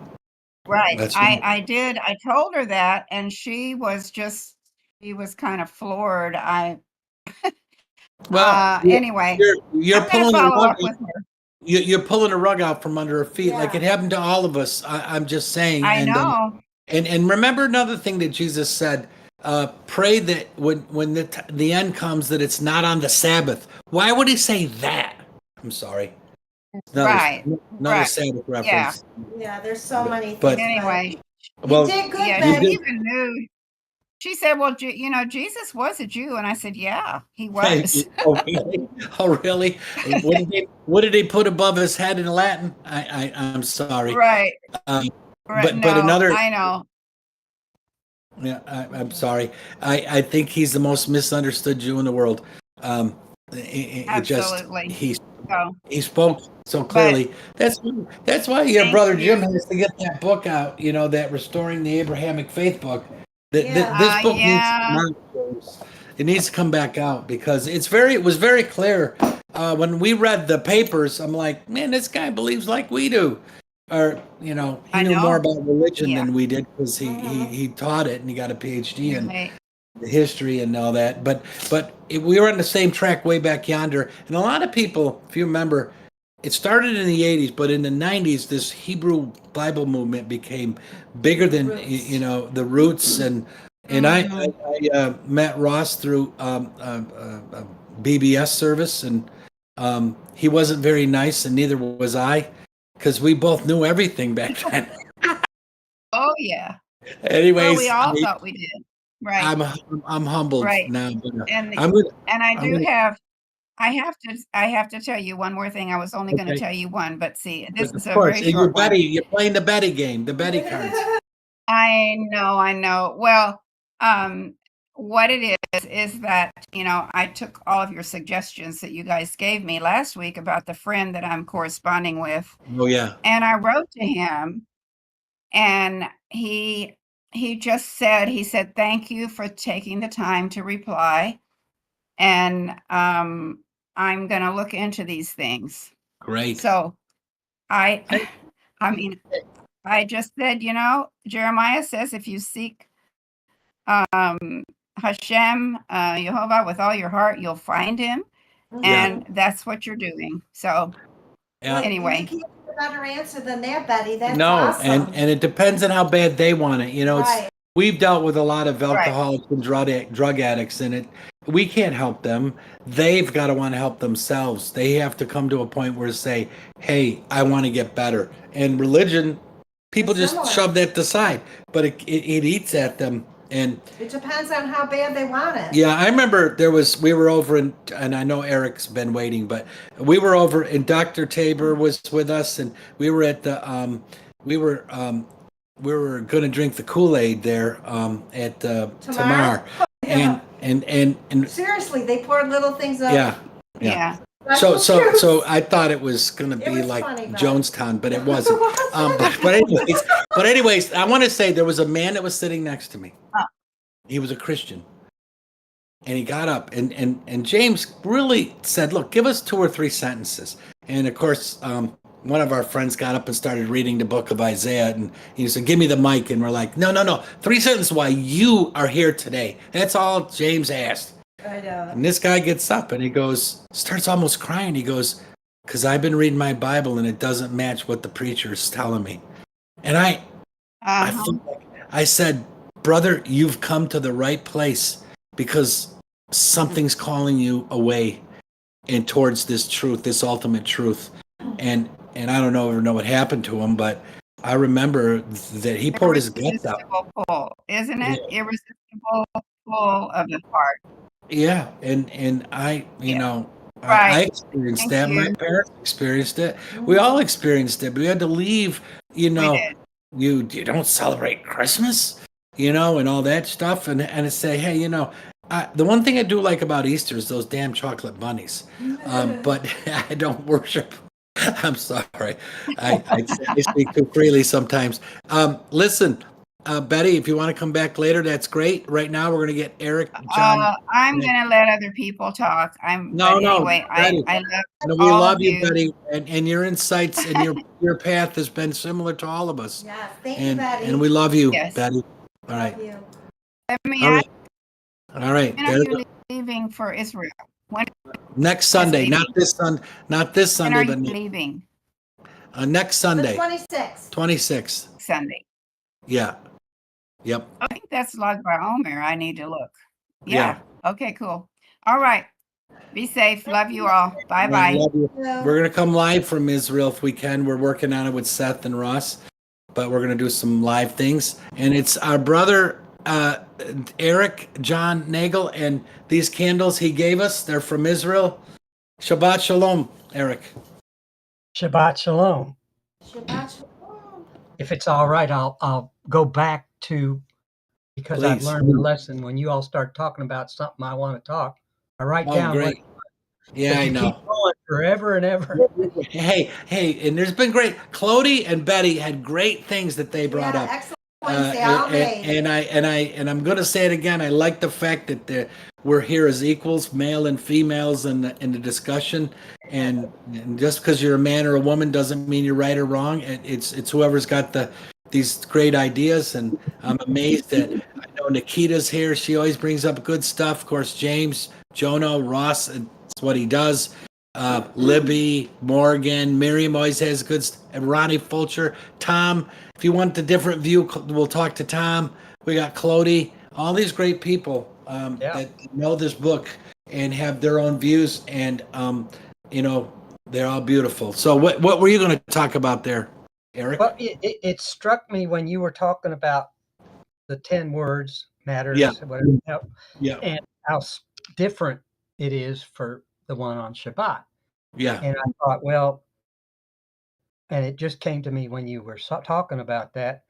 right. that's right. I did. I told her that, and she was kind of floored. Well, Anyway, you're I'm going to pulling the follow rug. up with her. You're pulling the rug out from under her feet, like it Yeah. happened to all of us. I'm just saying, I know. and remember another thing that Jesus said: pray that when the end comes, that it's not on the Sabbath. Why would he say that? I'm sorry. Another Right. another Right. Sabbath Yeah. reference. Yeah, there's so many things. But Anyway, You well, did good, yeah, you she Betty. did. even knew. She said, well, Jesus was a Jew. And I said, yeah, he was. Oh, really? Oh, really? What did they put above his head in Latin? I'm sorry. Right. Um, Right. but No, another. I know. Yeah, I'm sorry. I think he's the most misunderstood Jew in the world. Um, it just Absolutely. So, he spoke so but clearly. That's why your thank brother Jim you. has to get that book out. That Restoring the Abrahamic Faith book. Yeah. This book needs to come Yeah, out. It needs to come back out because it was very clear when we read the papers. I'm like, man, this guy believes like we do. Or he I knew more know. about religion Yeah. than we did because Mhm. he taught it and he got a PhD in Right. the history and all that. But we were on the same track way back yonder. And a lot of people, if you remember, it started in the 80s, but in the 90s, this Hebrew Bible movement became bigger than Roots. the roots. And Mm, I met Ross through a BBS service, and he wasn't very nice, and neither was I, because we both knew everything back then. oh, yeah. Well, we Anyways, all thought we did. Right. I'm I'm humbled Right. now. But, And I'm gonna and I I'm do gonna have I have to tell you one more thing. I was only going to okay. tell you one, but see, this But is of a course, very and you're short one. betting. You're playing the betting game, the betting cards. I know, I know. Well, what it is that, I took all of your suggestions that you guys gave me last week about the friend that I'm corresponding with, Oh yeah, and I wrote to him, and he just said, thank you for taking the time to reply, and I'm going to look into these things. great. So I Hey, I mean, I just said, Jeremiah says if you seek um Hashem, Jehovah, with all your heart, you'll find him. Yeah. And that's what you're doing. So Yeah. anyway. You can't get a better answer than that, Betty. That's No, awesome. and it depends on how bad they want it. You know, Right. we've dealt with a lot of Right. alcoholics and drug addicts, and we can't help them. They've got to want to help themselves. They have to come to a point where say, "Hey, I want to get better." And religion, people It's just similar. shove that aside, but it eats at them. And It depends on how bad they want it. yeah, I remember we were over and I know Eric's been waiting, but we were over and Dr. Tabor was with us, and we were at the we were going to drink the Kool-Aid there at Tamar. Yeah. And Seriously, they poured little things up. yeah. Yeah. So I thought it was going to It be was like funny, though. Jonestown, but it wasn't. But anyways, I want to say there was a man that was sitting next to me. Oh. He was a Christian. And he got up and James really said, "Look, give us 2 or 3 sentences." And of course, one of our friends got up and started reading the book of Isaiah, and he said, "Give me the mic." And we're like, no, 3 sentences why you are here today. That's all James asked. I know. And this guy gets up and he goes, starts almost crying. He goes, "Because I've been reading my Bible and it doesn't match what the preacher is telling me." And I felt like, I said, "Brother, you've come to the right place, because something's calling you away and towards this truth, this ultimate truth." And I don't know what happened to him, but I remember that he poured his guts out. Irresistible pull, isn't it? Irresistible pull of the heart. Yeah, and I, you Yeah. know, I Right. experienced Thank that. you. My parents experienced it. We all experienced it. But we had to leave. You know, did. you don't celebrate Christmas, you know, and all that stuff, and say, hey, you know, the one thing I do like about Easter is those damn chocolate bunnies, but I don't worship. I'm sorry, I speak too freely sometimes. Listen. Betty, if you want to come back later, that's great. Right now, we're going to get Eric, John. I'm going to let other people talk. No, Anyway, Betty. I love No, we all love of you, you. Betty, and your insights and your path has been similar to all of us. Yes, thank you, Betty. And we love you, Yes. Betty. All right. Love you. Let me All ask, right. All right. when are you leaving for Israel? Next Sunday, leaving? not this When Sunday, are you but leaving? next The Sunday, 26th. 26th. Sunday. Yeah. Yep. I think that's Lag BaOmer. I need to look. Yeah. Okay, cool. All right. Be safe. Love you all. Bye All right, bye. love you. Yeah. We're gonna come live from Israel if we can. We're working on it with Seth and Ross, but we're gonna do some live things. And it's our brother Eric John Nagel, and these candles he gave us, they're from Israel. Shabbat Shalom, Eric. Shabbat Shalom. Shabbat shalom. If it's all right, I'll go back to, because I've Please. learned a lesson. When you all start talking about something I want to talk, I write Oh, down great. Yeah, I you know. keep going forever and ever. Hey, and there's been great. Clody and Betty had great things that they brought Yeah, up. excellent points they all made. And I'm going to say it again. I like the fact that we're here as equals, male and females, in the discussion. And just because you're a man or a woman doesn't mean you're right or wrong. It's whoever's got these great ideas. And I'm amazed that I know Nikita's here. She always brings up good stuff. Of course, James, Jonah, Ross, it's what he does. Libby, Morgan, Miriam always has good and Ronnie Fulcher, Tom. If you want the different view, we'll talk to Tom. We got Clody, all these great people that know this book and have their own views, and you know, they're all beautiful. So what were you going to talk about there, Eric? Well, it struck me when you were talking about the 10 words matters, Yeah. whatever, Yeah. and how different it is for the one on Shabbat. Yeah. And I thought, well, and it just came to me when you were talking about that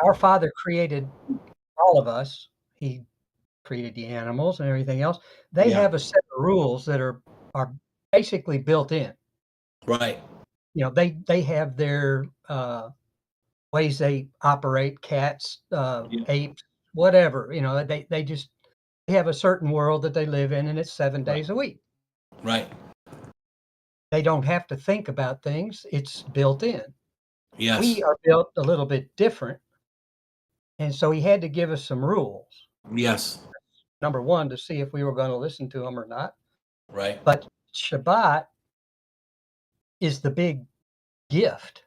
our Father created all of us. He created the animals and everything else. They have a set of rules that are basically built in. Right. You know, they have their ways they operate, cats, apes, whatever. You know, they have a certain world that they live in, and it's 7 days a week. Right. They don't have to think about things. It's built in. Yes. We are built a little bit different. And so he had to give us some rules. Yes. Number one, to see if we were going to listen to them or not. Right. But Shabbat is the big gift.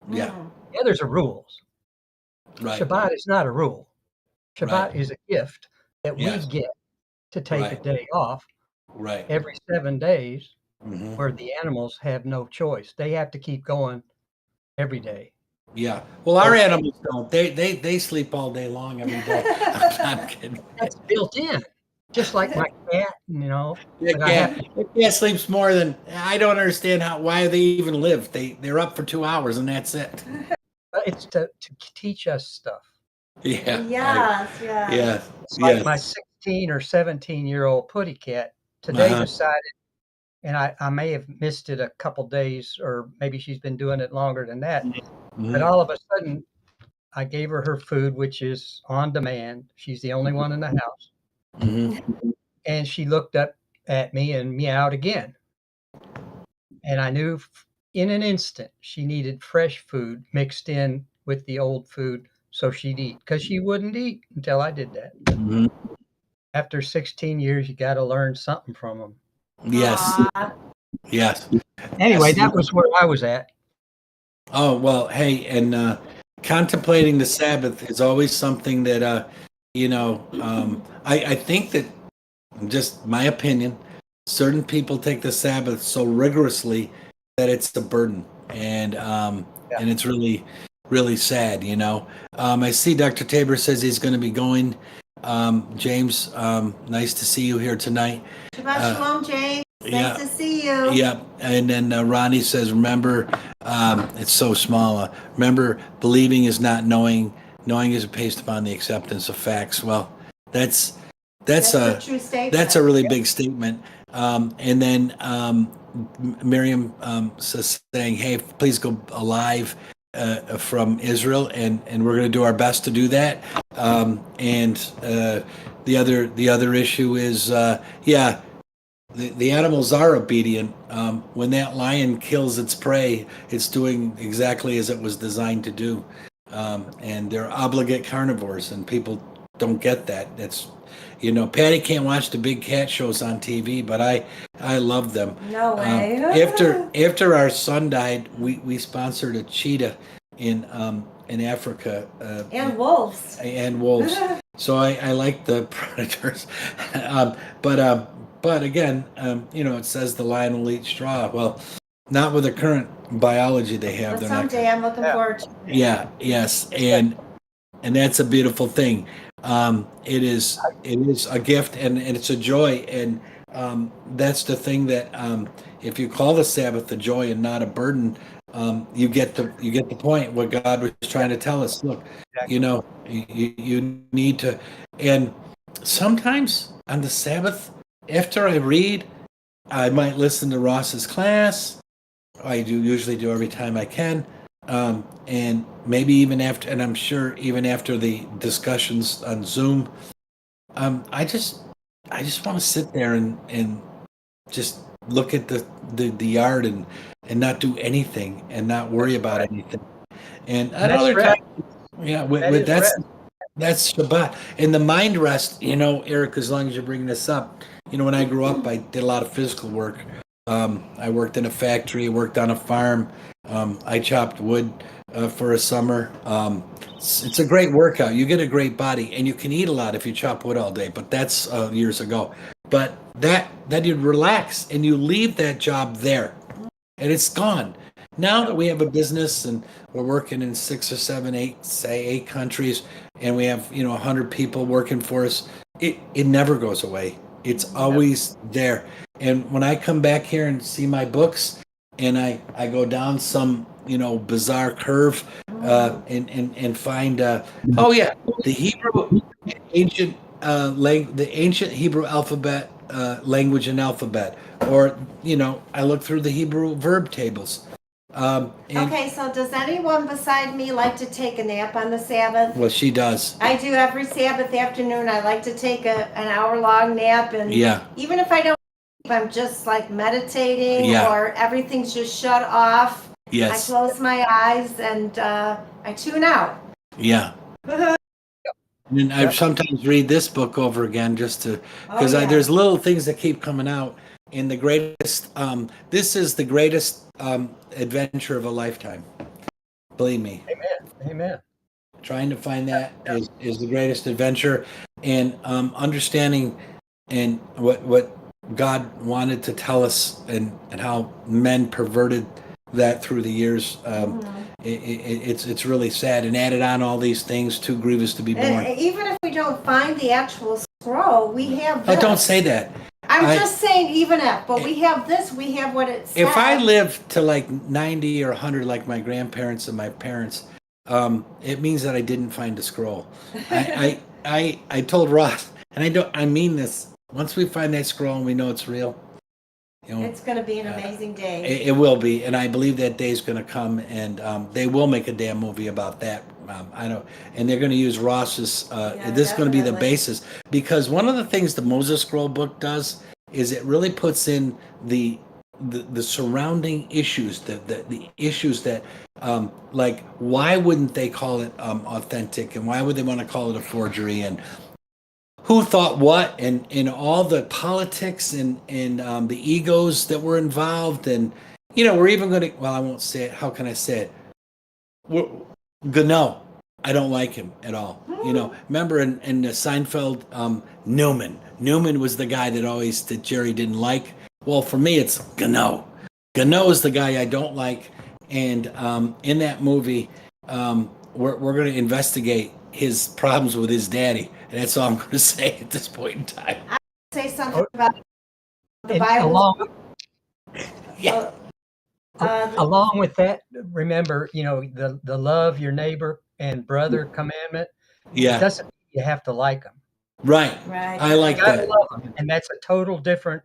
Yeah. Mm. The others are rules. Right. Shabbat is not a rule. Shabbat Right. is a gift that we Yes. get to take a Right. day off Right. every 7 days, Hmm. where the animals have no choice. They have to keep going every day. Yeah. Well, our animals don't. They sleep all day long every day. I'm kidding. That's built in, just like my cat, The like I have cat sleeps more than I don't understand why they even live. They're up for 2 hours and that's it. it's to teach us stuff. Yeah. Yes, yes. Yeah. It's like Yes. my 16 or 17-year-old putty cat today Uh-huh. decided, and I may have missed it a couple days, or maybe she's been doing it longer than that. But Mhm. all of a sudden, I gave her her food, which is on demand. She's the only one in the house. Mhm. And she looked up at me and meowed again. And I knew in an instant she needed fresh food mixed in with the old food so she'd eat, because she wouldn't eat until I did that. Mhm. After 16 years, you got to learn something from them. Yes. Aw. Yes. Anyway, Yes. that was where I was at. Oh, well, hey, and contemplating the Sabbath is always something that I think that, just my opinion, certain people take the Sabbath so rigorously that it's a burden, Yeah. and it's really, really sad. I see Dr. Tabor says he's going to be going. James, nice to see you here tonight. Shabbat shalom, Jay. Yeah. Nice to see you. Yeah, and then Ronnie says, "Remember, it's so small. Remember, believing is not knowing. Knowing is based upon the acceptance of facts." Well, that's That's a a true statement. that's a really big statement. And then Miriam saying, "Hey, please go alive from Israel," and we're going to do our best to do that. And the other issue is, yeah. The animals are obedient. When that lion kills its prey, it's doing exactly as it was designed to do. And they're obligate carnivores, and people don't get that. Patty can't watch the big cat shows on TV, but I love them. No way. After our son died, we sponsored a cheetah in Africa. And wolves. And wolves. So I like the predators, but again, it says the lion will eat straw. Well, not with the current biology they have. But They're not. someday I'm looking forward to it. Yeah. Yes. And that's a beautiful thing. It is a gift and it's a joy, and that's the thing that if you call the Sabbath a joy and not a burden, you get the point. What God was trying to tell us. Look, you need to, and sometimes on the Sabbath, after I read, I might listen to Ross's class. I usually do every time I can. And maybe even after, and I'm sure even after the discussions on Zoom, I just want to sit there and just look at the yard and not do anything and not worry about anything. And at That's other rest. times, yeah, That is rest. that's Shabbat. And the mind rest, Eric, as long as you're bringing this up, when I grew up, I did a lot of physical work. I worked in a factory, worked on a farm. I chopped wood for a summer. It's a great workout. You get a great body, and you can eat a lot if you chop wood all day. But that's years ago. But then you relax and you leave that job there, and it's gone. Now that we have a business and we're working in 6 or 7, 8, say 8 countries, and we have 100 people working for us, it never goes away. It's always there. And when I come back here and see my books, and I go down some bizarre curve, and find oh yeah, the Hebrew ancient the ancient Hebrew alphabet, language and alphabet, or I look through the Hebrew verb tables. And, Okay, so does anyone beside me like to take a nap on the Sabbath? well, she does. I do every Sabbath afternoon. I like to take an hour-long nap, and Yeah. even if I don't sleep, I'm just like meditating, Yeah. or everything's just shut off. Yes. I close my eyes and I tune out. Yeah. And I Yep. sometimes read this book over again just to, because Oh, yeah. there's little things that keep coming out. And this is the greatest adventure of a lifetime. Believe me, Amen. trying to find that is the greatest adventure, and understanding and what God wanted to tell us, and how men perverted that through the years. It's really sad, and added on all these things too grievous to be born. And even if we don't find the actual scroll, we have Oh, this. don't say that. I'm just saying, even if, but we have this, we have what it says. If I live to like 90 or 100 like my grandparents and my parents, it means that I didn't find a scroll. I told Ross, and I mean this, once we find that scroll and we know it's real, It's going to be an amazing day. it will be, and I believe that day is going to come, and they will make a damn movie about that. I know, and they're going to use Ross's. This is going to be the definitely. basis, because one of the things the Moses Scroll book does is it really puts in the surrounding issues, the issues that, like, why wouldn't they call it authentic, and why would they want to call it a forgery, and who thought what, and all the politics and the egos that were involved, and we're even going to, well, I won't say it. How can I say it? No, I don't like him at all. Remember in the Seinfeld, Newman was the guy that Jerry didn't like. Well, for me, it's Gano. Gano is the guy I don't like, and in that movie, we're going to investigate his problems with his daddy, and that's all I'm going to say at this point in time. Say something about the And Bible. Yeah. along with that, remember, the love your neighbor and brother commandment. It Yeah, doesn't mean you have to like them. right. Right. I like You gotta that. love them, and that's a total different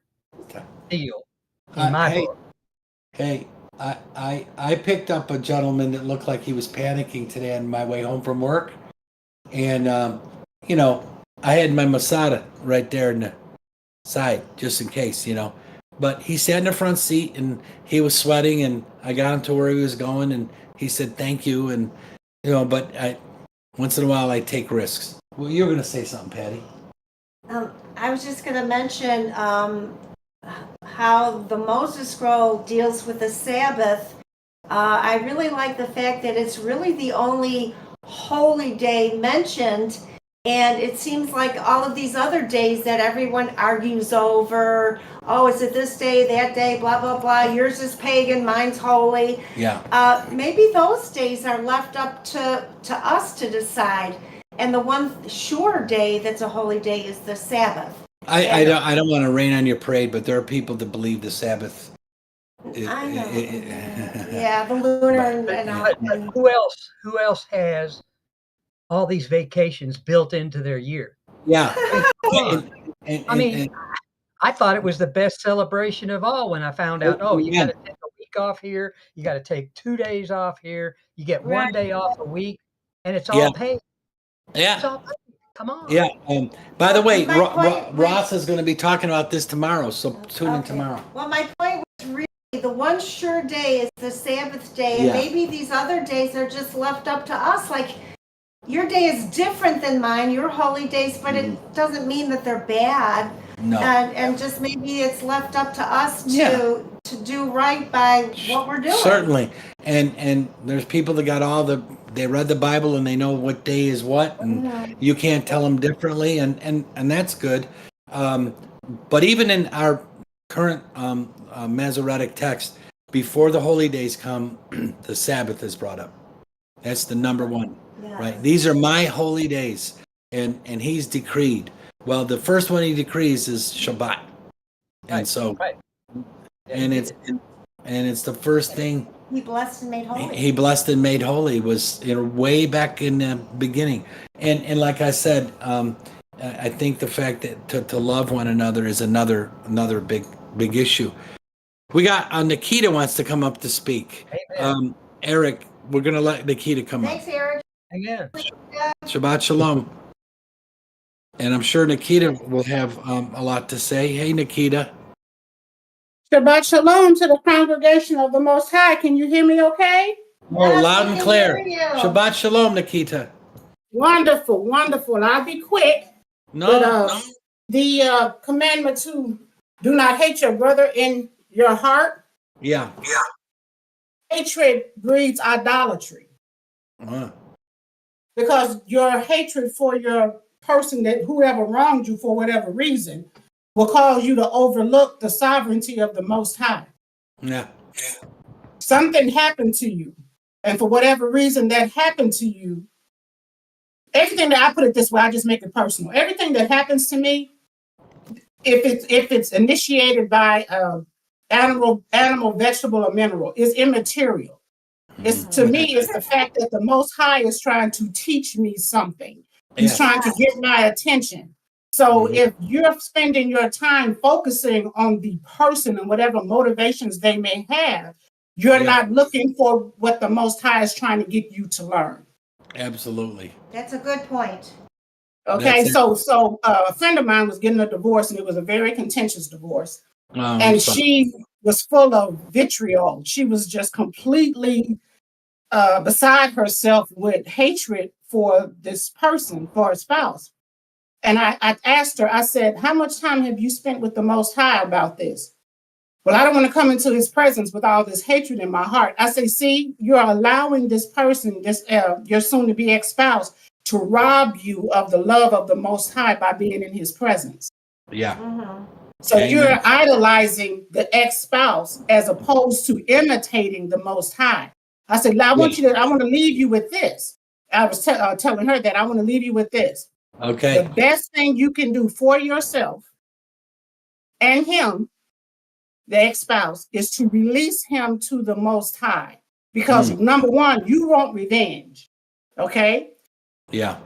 deal in my Hey, book. hey, I picked up a gentleman that looked like he was panicking today on my way home from work, and I had my Masada right there in the side just in case, But he sat in the front seat and he was sweating, and I got him to where he was going, and he said thank you, and but once in a while I take risks. Well, you were going to say something, Patty. I was just going to mention how the Moses Scroll deals with the Sabbath. I really like the fact that it's really the only holy day mentioned, and it seems like all of these other days that everyone argues over, oh, is it this day, that day, blah, blah, blah, yours is pagan, mine's holy. Yeah. Maybe those days are left up to us to decide. And the one sure day that's a holy day is the Sabbath. I don't want to rain on your parade, but there are people that believe the Sabbath. I know. Yeah, the lunar But who else has all these vacations built into their year? Yeah. Come on. I thought it was the best celebration of all when I found out, you got to take a week off here, you got to take 2 days off here, you get one day off a week, and it's all paid. It's Yeah. all paid. Come on. Yeah. By the way, My point- Ross is going to be talking about this tomorrow, so tune in Okay. tomorrow. Well, my point was really the one sure day is the Sabbath day, and Yeah. maybe these other days are just left up to us. Like, your day is different than mine, your holy days, but it doesn't mean that they're bad. No. And just maybe it's left up to us to do right by what we're doing. Certainly. And there's people that they read the Bible and they know what day is what, and you can't tell them differently, and that's good. But even in our current Masoretic text, before the holy days come, the Sabbath is brought up. That's the number one, right? These are my holy days, and he's decreed. Well, the first one he decrees is Shabbat, and so, and it's the first thing He blessed and made holy. he blessed and made holy was way back in the beginning, and like I said, I think the fact that to love one another is another big issue. We got Nikita wants to come up to speak. Eric, we're gonna let Nikita come Thanks, up. Eric. Amen. Shabbat shalom. And I'm sure Nikita will have a lot to say. Hey, Nikita. Shabbat shalom to the congregation of the Most High. Can you hear me okay? Oh, Yes, loud we and can clear. hear you. Shabbat shalom, Nikita. Wonderful, wonderful. I'll be quick. No, But no. the commandment to do not hate your brother in your heart. Yeah. Hatred breeds idolatry Uh, because your hatred for your person, that whoever wronged you for whatever reason, will cause you to overlook the sovereignty of the Most High. yeah. Something happened to you, and for whatever reason that happened to you, everything that I put it this way, I just make it personal. Everything that happens to me, if it's initiated by animal, vegetable, or mineral, is immaterial. It's to me, it's the fact that the Most High is trying to teach me something. He's Yes. trying to get my attention. So if you're spending your time focusing on the person and whatever motivations they may have, you're not looking for what the Most High is trying to get you to learn. Absolutely. That's a good point. Okay, That's so a friend of mine was getting a divorce, and it was a very contentious divorce. I'm And sorry. she was full of vitriol. She was just completely beside herself with hatred for this person, for her spouse. And I asked her, I said, how much time have you spent with the Most High about this? Well, I don't want to come into his presence with all this hatred in my heart. I say, see, you're allowing this person, this your soon-to-be ex-spouse, to rob you of the love of the Most High by being in his presence. Yeah. So Amen. you're idolizing the ex-spouse as opposed to imitating the Most High. I said, I want to leave you with this. I was telling her that I want to leave you with this. Okay. The best thing you can do for yourself and him, the ex-spouse, is to release him to the Most High. Because number one, you want revenge. Okay? Yeah.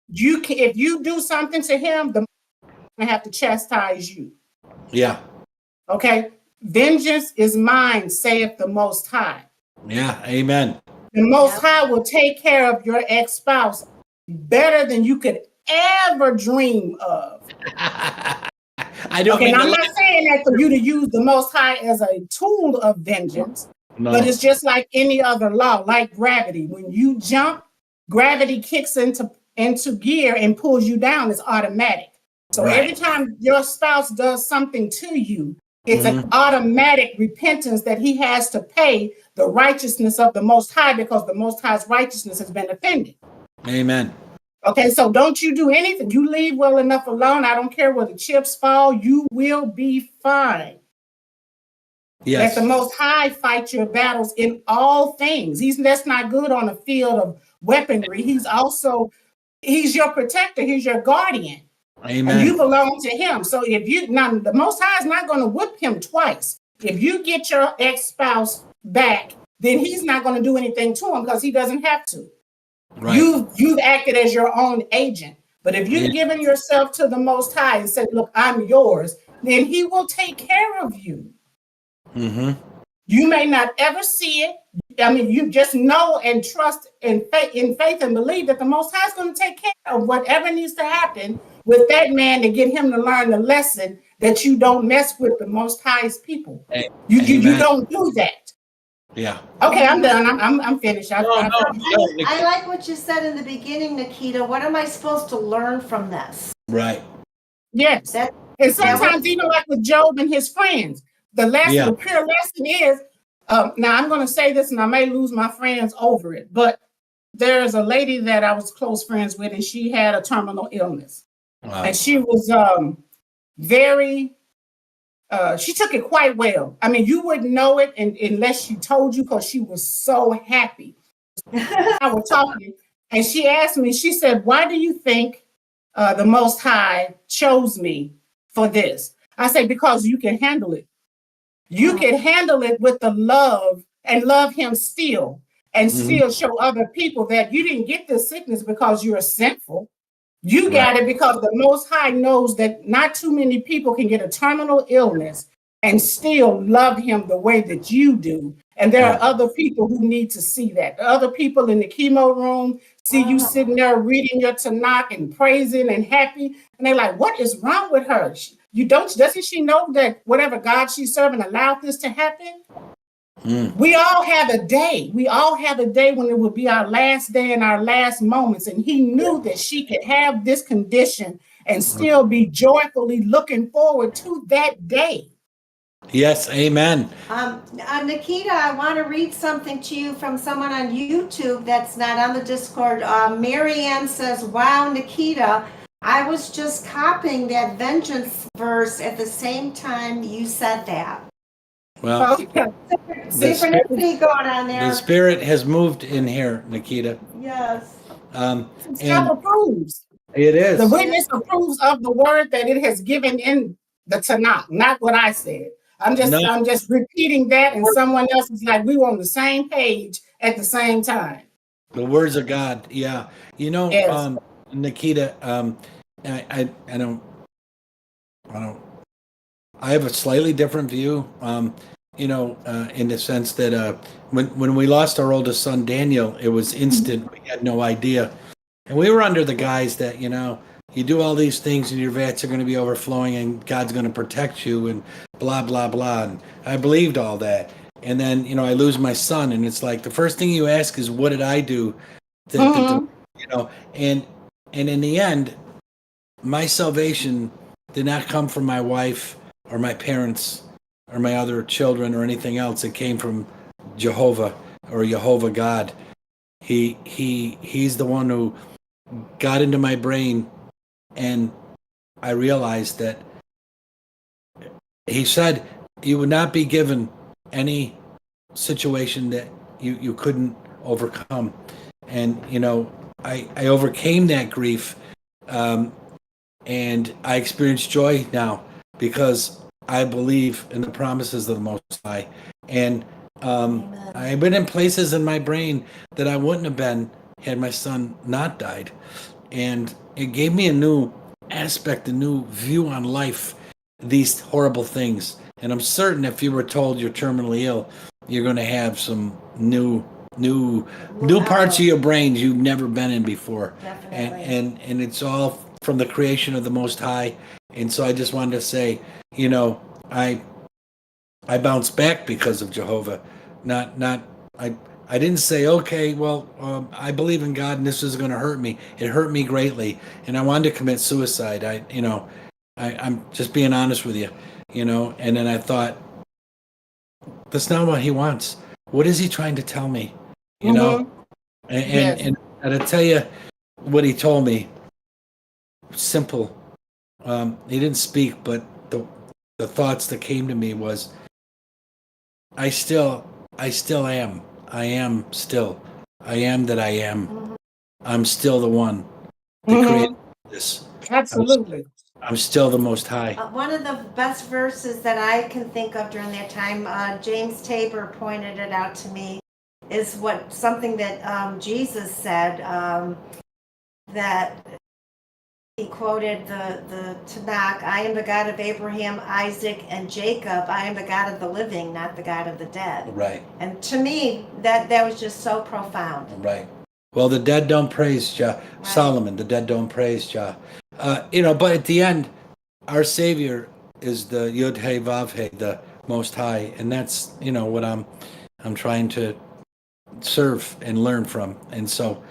You can, if you do something to him, the going to have to chastise you. Yeah. Okay? Vengeance is mine, saith the Most High. Yeah. Amen. The Most High will take care of your ex-spouse better than you could ever dream of. I don't Okay, mean and to I'm not saying that for you to use the Most High as a tool of vengeance, No. but it's just like any other law, like gravity. When you jump, gravity kicks into gear and pulls you down. It's automatic. So every time your spouse does something to you, it's an automatic repentance that he has to pay the righteousness of the Most High, because the Most High's righteousness has been offended. Amen. Okay, so don't you do anything. You leave well enough alone. I don't care where the chips fall. You will be fine. Yes. Let the Most High fight your battles in all things. That's not good on the field of weaponry. He's your protector. He's your guardian. Amen. And you belong to him. So the Most High is not going to whip him twice. If you get your ex-spouse back, then he's not going to do anything to him because he doesn't have to. Right. You've acted as your own agent. But if you've given yourself to the Most High and said, look, I'm yours, then he will take care of you. You may not ever see it. I mean, you just know and trust in faith and believe that the Most High is going to take care of whatever needs to happen with that man to get him to learn the lesson that you don't mess with the Most High's people. You don't do that. Yeah. Okay, I'm done. I'm finished. I like what you said in the beginning, Nikita. What am I supposed to learn from this? Right. Yes. And sometimes, even like with Job and his friends, the pure lesson is, now I'm going to say this and I may lose my friends over it, but there's a lady that I was close friends with, and she had a terminal illness. Wow. And she was she took it quite well. I mean, you wouldn't know it unless she told you, because she was so happy. I was talking, and she asked me, she said, why do you think the Most High chose me for this? I said, because you can handle it. You can handle it with the love and love him still, and still show other people that you didn't get this sickness because you're sinful. You got it because the Most High knows that not too many people can get a terminal illness and still love him the way that you do. And there are other people who need to see that. Other people in the chemo room see you sitting there reading your Tanakh and praising and happy. And they're like, what is wrong with her? Doesn't she know that whatever God she's serving allowed this to happen? Mm. We all have a day. We all have a day when it will be our last day and our last moments. And he knew that she could have this condition and still be joyfully looking forward to that day. Yes, amen. Nikita, I want to read something to you from someone on YouTube that's not on the Discord. Marianne says, wow, Nikita, I was just copying that vengeance verse at the same time you said that. Well, Synchronicity going on the there. Spirit has moved in here, Nikita. Yes. And Self-approves. it is. The witness approves of the word that it has given in the Tanakh, not what I said. I'm just repeating that, and someone else is like, we were on the same page at the same time. The words of God, yeah. You know, Yes. Nikita, I have a slightly different view. You know, in the sense that when we lost our oldest son Daniel, it was instant. We had no idea, and we were under the guise that, you know, you do all these things and your vats are going to be overflowing and God's going to protect you and blah blah blah. And I believed all that, and then, you know, I lose my son, and it's like the first thing you ask is, what did I do? You know, and in the end, my salvation did not come from my wife or my parents or my other children or anything else. It came from Jehovah or Jehovah God. He's the one who got into my brain, and I realized that he said you would not be given any situation that you couldn't overcome. And, you know, I overcame that grief, and I experience joy now because I believe in the promises of the Most High. And I've been in places in my brain that I wouldn't have been had my son not died. And it gave me a new aspect, a new view on life, these horrible things. And I'm certain if you were told you're terminally ill, you're going to have some new parts of your brains you've never been in before. Definitely. And it's all from the creation of the Most High. And so I just wanted to say, you know, I bounced back because of Jehovah. I didn't say, okay, well, I believe in God and this is going to hurt me. It hurt me greatly, and I wanted to commit suicide. I'm just being honest with you, you know. And then I thought, that's not what he wants. What is he trying to tell me? You know? And I tell you what he told me. Simple. He didn't speak, but the thoughts that came to me was, I still am. I am still. I am that I am. I'm still the one that created this. Absolutely. I'm still the Most High. One of the best verses that I can think of during that time, James Tabor pointed it out to me, is something that Jesus said, that he quoted the Tanakh, I am the God of Abraham, Isaac, and Jacob. I am the God of the living, not the God of the dead. Right. And to me, that was just so profound. Right. Well, the dead don't praise Jah. Right. Solomon, the dead don't praise Jah. You know, but at the end, our Savior is the Yud He Vav He, the Most High, and that's, you know, what I'm trying to serve and learn from. And so,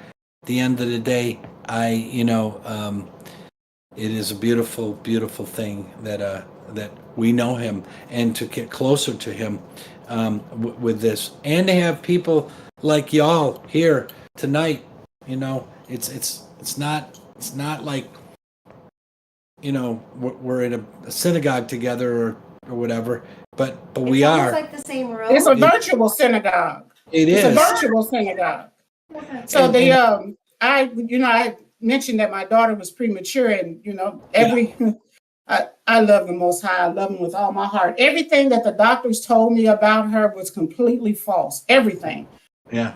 at the end of the day, it is a beautiful, beautiful thing that we know Him, and to get closer to Him with this, and to have people like y'all here tonight. You know, it's not like, you know, we're in a synagogue together or whatever, but we It's are. almost like the same room. It's a virtual synagogue. It's a virtual synagogue. So I mentioned that my daughter was premature, and, you know, I love the Most High. I love Him with all my heart. Everything that the doctors told me about her was completely false. Everything. Yeah.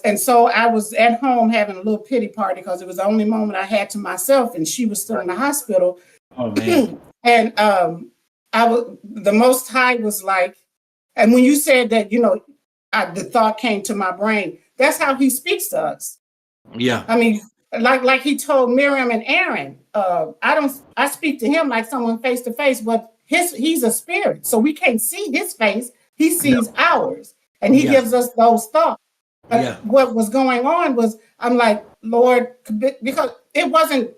And so I was at home having a little pity party because it was the only moment I had to myself, and she was still in the hospital. Oh man. And the Most High was like, and when you said that, you know, the thought came to my brain. That's how He speaks to us. Yeah. I mean, like He told Miriam and Aaron, I speak to him like someone face to face, but he's a spirit, so we can't see His face. He sees ours, and he Yes. gives us those thoughts. But Yeah. what was going on was, I'm like, Lord, because it wasn't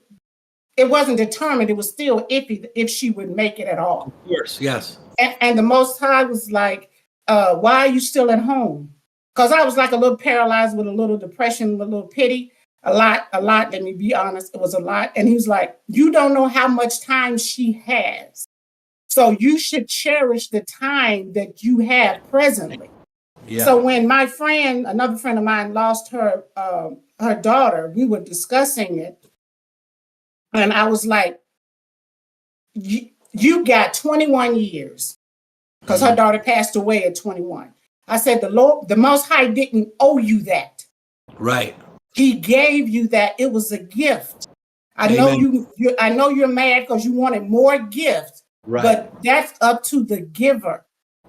determined. It was still iffy if she would make it at all. Of course, yes. And the Most High was like, why are you still at home? Because I was like a little paralyzed with a little depression, with a little pity, a lot, let me be honest, it was a lot. And he was like, you don't know how much time she has. So you should cherish the time that you have presently. Yeah. So when my friend, another friend of mine, lost her daughter, we were discussing it. And I was like, you got 21 years, because her daughter passed away at 21. I said, the Most High didn't owe you that. Right. He gave you that. It was a gift. I Amen. know I know you're mad because you wanted more gifts, Right. but that's up to the giver.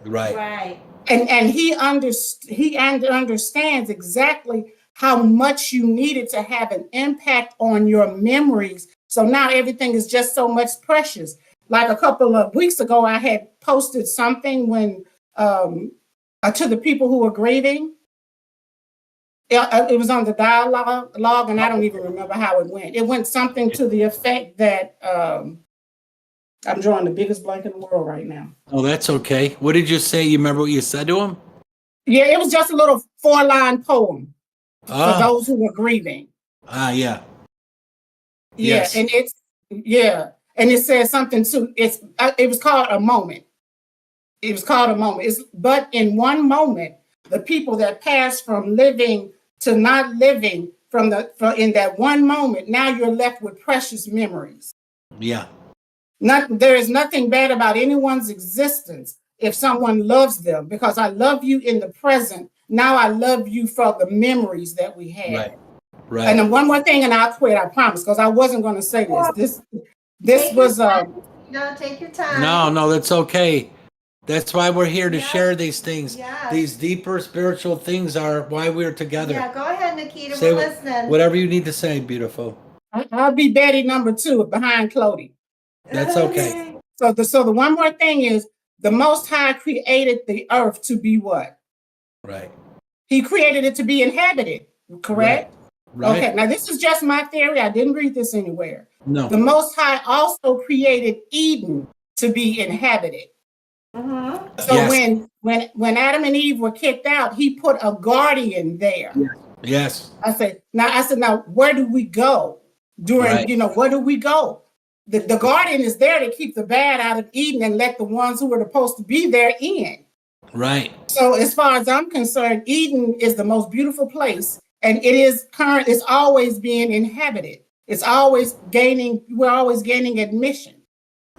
Right. Right. And he understands exactly how much you needed to have an impact on your memories. So now everything is just so much precious. Like a couple of weeks ago, I had posted something when to the people who were grieving. It was on the dialogue, and I don't even remember how it went. It went something to the effect that I'm drawing the biggest blank in the world right now. Oh, that's okay. What did you say? You remember what you said to him? Yeah, it was just a little 4-line poem for Ah. those who were grieving. Yeah. Yeah, Yes. and and it says something too. It was called A Moment. It was called A Moment. But in one moment, the people that passed from living to not living in that one moment, now you're left with precious memories. Yeah. There is nothing bad about anyone's existence if someone loves them, because I love you in the present. Now I love you for the memories that we had. Right. Right. And then one more thing, and I'll quit, I promise, because I wasn't going to say this. This was No, take your time. No, that's okay. That's why we're here to Yes. share these things. Yes. These deeper spiritual things are why we're together. Yeah, go ahead, Nikita. Say We're listening. whatever you need to say, beautiful. I'll be Betty number 2 behind Clody. That's okay. So the one more thing is, the Most High created the earth to be what? Right. He created it to be inhabited, correct? Right. Okay, now this is just my theory. I didn't read this anywhere. No. The Most High also created Eden to be inhabited. Mm-hmm. So Yes. when Adam and Eve were kicked out, he put a guardian there. Yes. I said, now where do we go? Where do we go? The guardian is there to keep the bad out of Eden and let the ones who were supposed to be there in. Right. So as far as I'm concerned, Eden is the most beautiful place, and it's always being inhabited. We're always gaining admission.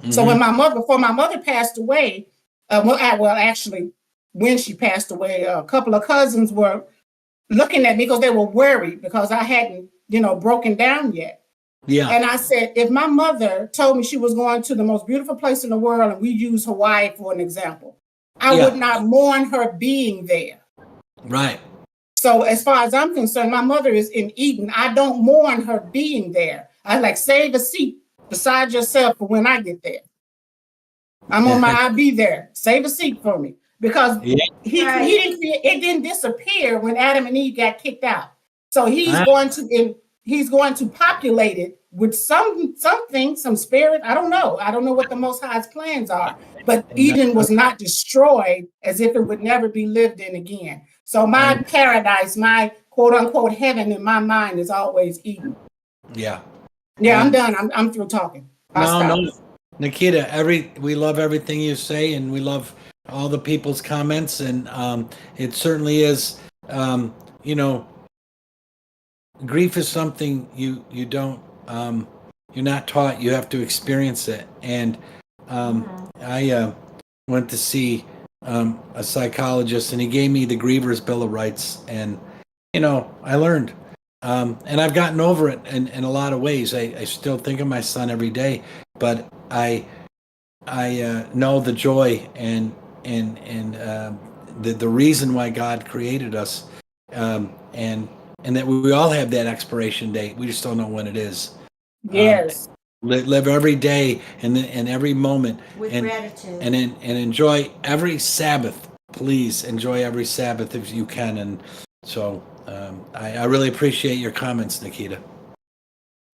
Mm-hmm. So before my mother passed away, actually, when she passed away, a couple of cousins were looking at me because they were worried because I hadn't, broken down yet. Yeah. And I said, if my mother told me she was going to the most beautiful place in the world, and we use Hawaii for an example, I would not mourn her being there. Right. So as far as I'm concerned, my mother is in Eden. I don't mourn her being there. I like, save a seat beside yourself for when I get there. I'll be there. Save a seat for me. Because it didn't disappear when Adam and Eve got kicked out. So he's going to populate it with something, some spirit. I don't know. I don't know what the Most High's plans are. But Eden was not destroyed as if it would never be lived in again. So my paradise, my quote unquote heaven in my mind is always Eden. Yeah. Yeah, I'm done. I'm through talking. No. Nikita, we love everything you say, and we love all the people's comments, and it certainly is. Grief is something you don't you're not taught. You have to experience it. And I went to see a psychologist, and he gave me the Griever's Bill of Rights, and I learned. And I've gotten over it in a lot of ways. I still think of my son every day, but I know the joy and the reason why God created us, and that we all have that expiration date. We just don't know when it is. Yes. Live every day and every moment with and gratitude, and enjoy every Sabbath please enjoy every Sabbath if you can. And so I really appreciate your comments, Nikita.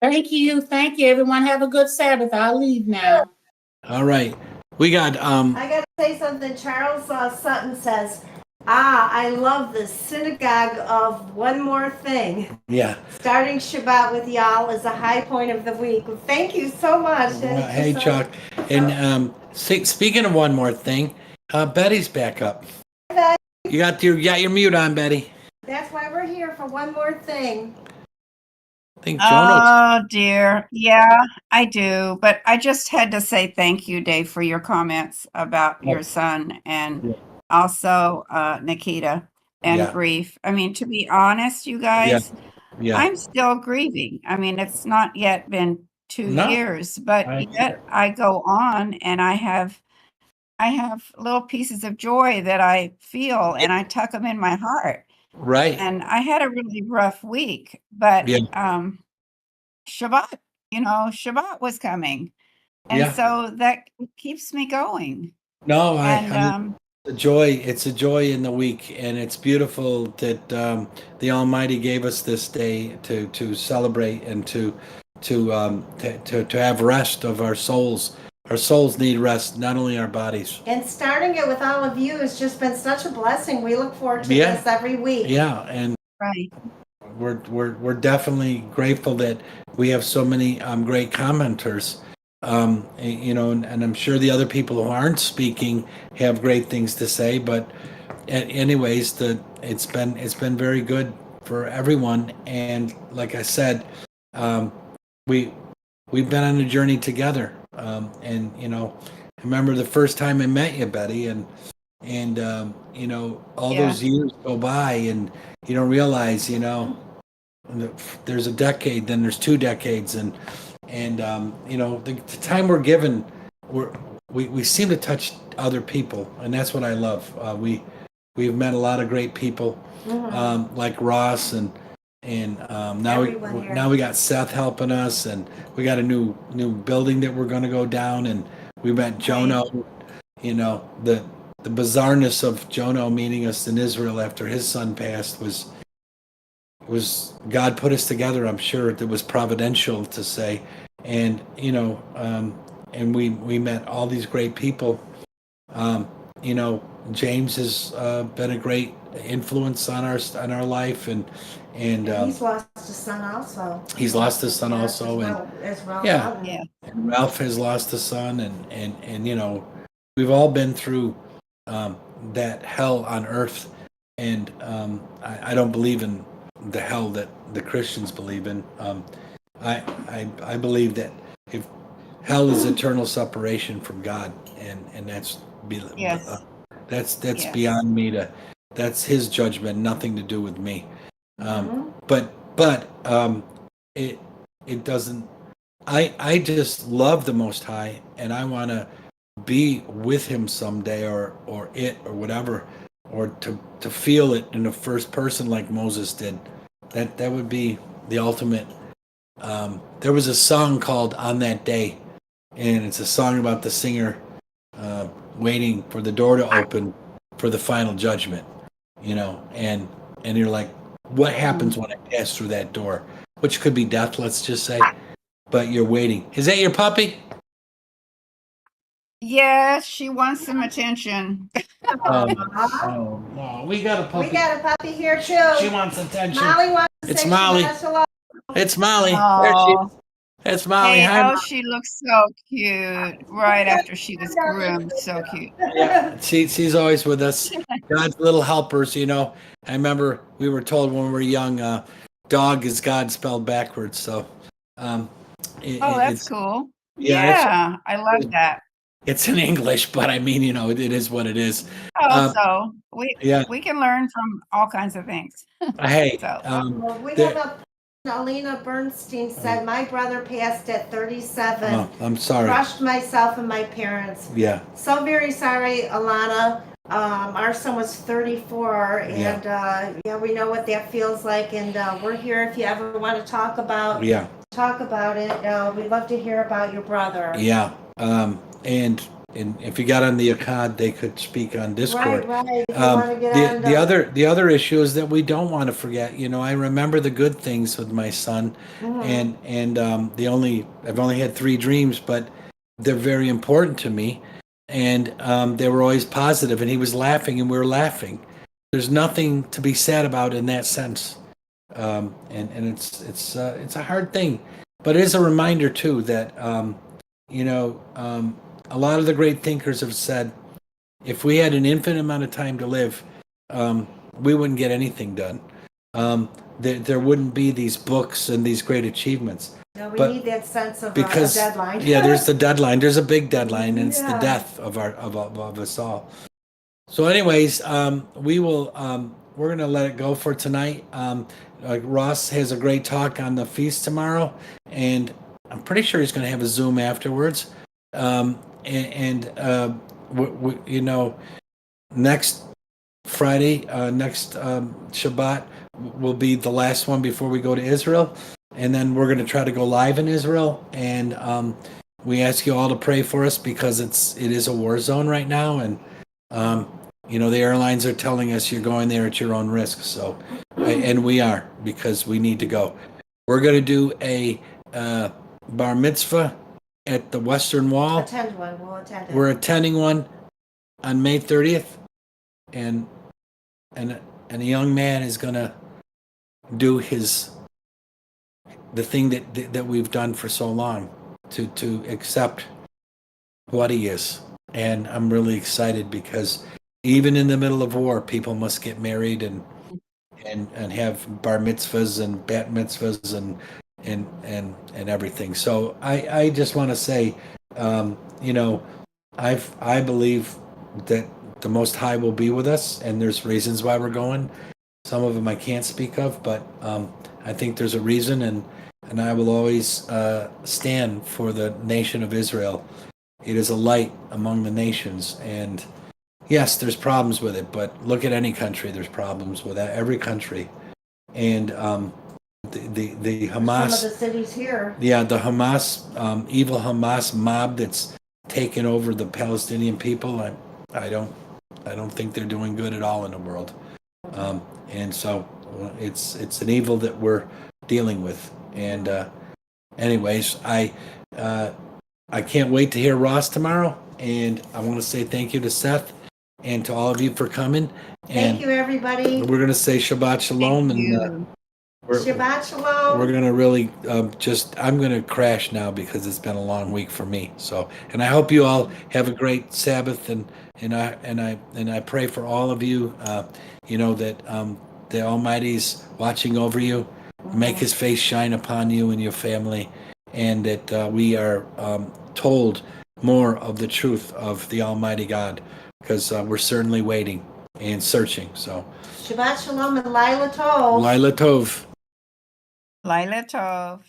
Thank you. Thank you, everyone. Have a good Sabbath. I'll leave now. All right. We got I got to say something. Charles Sutton says, I love the synagogue of one more thing. yeah. Starting Shabbat with y'all is a high point of the week. Well, thank you so much. Hey, Chuck. And speaking of one more thing, Betty's back up. Betty. You got your mute on, Betty. That's why we're here, for one more thing. I think Jono. Oh dear. Yeah, I do. But I just had to say thank you, Dave, for your comments about your son and also Nikita and Yeah. grief. I mean, to be honest, you guys, I'm still grieving. I mean, it's not yet been 2 No, years, but I yet I go on and I have little pieces of joy that I feel and I tuck them in my heart. Right. And I had a really rough week, but Shabbat, Shabbat was coming. And so that keeps me going. No, And it's a joy in the week, and it's beautiful that the Almighty gave us this day to celebrate and to have rest of our souls. Our souls need rest, not only our bodies. And starting it with all of you has just been such a blessing. We look forward to this every week. Yeah, and right. We're definitely grateful that we have so many great commenters. And I'm sure the other people who aren't speaking have great things to say. But anyways, it's been very good for everyone. And like I said, we've been on a journey together. And I remember the first time I met you, Betty, and all those years go by, and you don't realize, there's a decade, then there's 2 decades, and the time we're given, we seem to touch other people, and that's what I love. We've met a lot of great people, like Ross, and now we got Seth helping us, and we got a new building that we're going to go down, and we met Jono. The bizarreness of Jono meeting us in Israel after his son passed was God put us together. I'm sure it was providential to say, and and we met all these great people. James has been a great influence on our life, and he's lost his son also. He's lost his son also, as well. And Ralph has lost a son, and we've all been through that hell on earth, and I don't believe in the hell that the Christians believe in. I believe that if hell is eternal separation from God, and that's beyond me that's his judgment, nothing to do with me. But it doesn't. I just love the Most High, and I want to be with him someday, or whatever, or to feel it in the first person like Moses did. That would be the ultimate. There was a song called "On That Day," and it's a song about the singer waiting for the door to open for the final judgment. And you're like, what happens when I pass through that door? Which could be death, let's just say. But you're waiting. Is that your puppy? Yes, she wants some attention. No, we got a puppy. We got a puppy here too. She wants attention. Molly wants to It's say Molly. she wants hello. It's Molly. Oh. There she is. It's Molly. Hey, Hi, she looks so cute right after she was groomed. So cute. Yeah, she's always with us. God's little helpers, I remember we were told when we were young, dog is God spelled backwards. So, that's cool. Yeah, I love that. It's in English, but I mean, it is what it is. So we can learn from all kinds of things. Hey, we have Alina Bernstein said, my brother passed at 37. Oh, I'm sorry. Crushed myself and my parents. Yeah. So very sorry, Alana. Our son was 34, and we know what that feels like, and we're here if you ever want to talk about it. We'd love to hear about your brother. Yeah. And and if you got on the Akkad, they could speak on Discord. Right. If you want to get on The other issue is that we don't want to forget. You know, I remember the good things with my son, Mhm. and I've only had 3 dreams, but they're very important to me, and they were always positive, and he was laughing, and we were laughing. There's nothing to be sad about in that sense, and it's a hard thing, but it is a reminder too that you know a lot of the great thinkers have said if we had an infinite amount of time to live, we wouldn't get anything done. There wouldn't be these books and these great achievements. No, we but need that sense of because a deadline. yeah, there's the deadline. There's a big deadline, and it's the Yeah. death of us all. So, anyways, we're gonna let it go for tonight. Ross has a great talk on the feast tomorrow, and I'm pretty sure he's gonna have a Zoom afterwards. You know, next Friday, next Shabbat will be the last one before we go to Israel, and then we're going to try to go live in Israel. And we ask you all to pray for us because it is a war zone right now, and you know the airlines are telling us you're going there at your own risk. So, and we are because we need to go. We're going to do a bar mitzvah at the Western Wall. Attend one. We'll attend it. We're attending one on May 30th, and a young man is gonna do the thing that we've done for so long, to accept what he is. And I'm really excited because even in the middle of war, people must get married and have bar mitzvahs and bat mitzvahs and everything. So I just want to say, you know, I believe that the Most High will be with us, and there's reasons why we're going. Some of them I can't speak of, but I think there's a reason, and I will always stand for the nation of Israel. It is a light among the nations, and yes, there's problems with it, but look at any country. There's problems with that, every country, and the Hamas. Some of the cities here. Yeah, the Hamas, evil Hamas mob that's taken over the Palestinian people. I don't think they're doing good at all in the world, and so it's an evil that we're dealing with. And anyways, I can't wait to hear Ross tomorrow, and I want to say thank you to Seth and to all of you for coming. And Thank you, everybody. we're gonna say Shabbat Shalom, Thank and you. Shabbat Shalom. we're gonna really I'm gonna crash now because it's been a long week for me. So, and I hope you all have a great Sabbath, and I pray for all of you. You know that the Almighty's watching over you, make His face shine upon you and your family, and that we are told more of the truth of the Almighty God, because we're certainly waiting and searching. So, Shabbat Shalom and Lila Tov. Lila Tov. Lila Tov.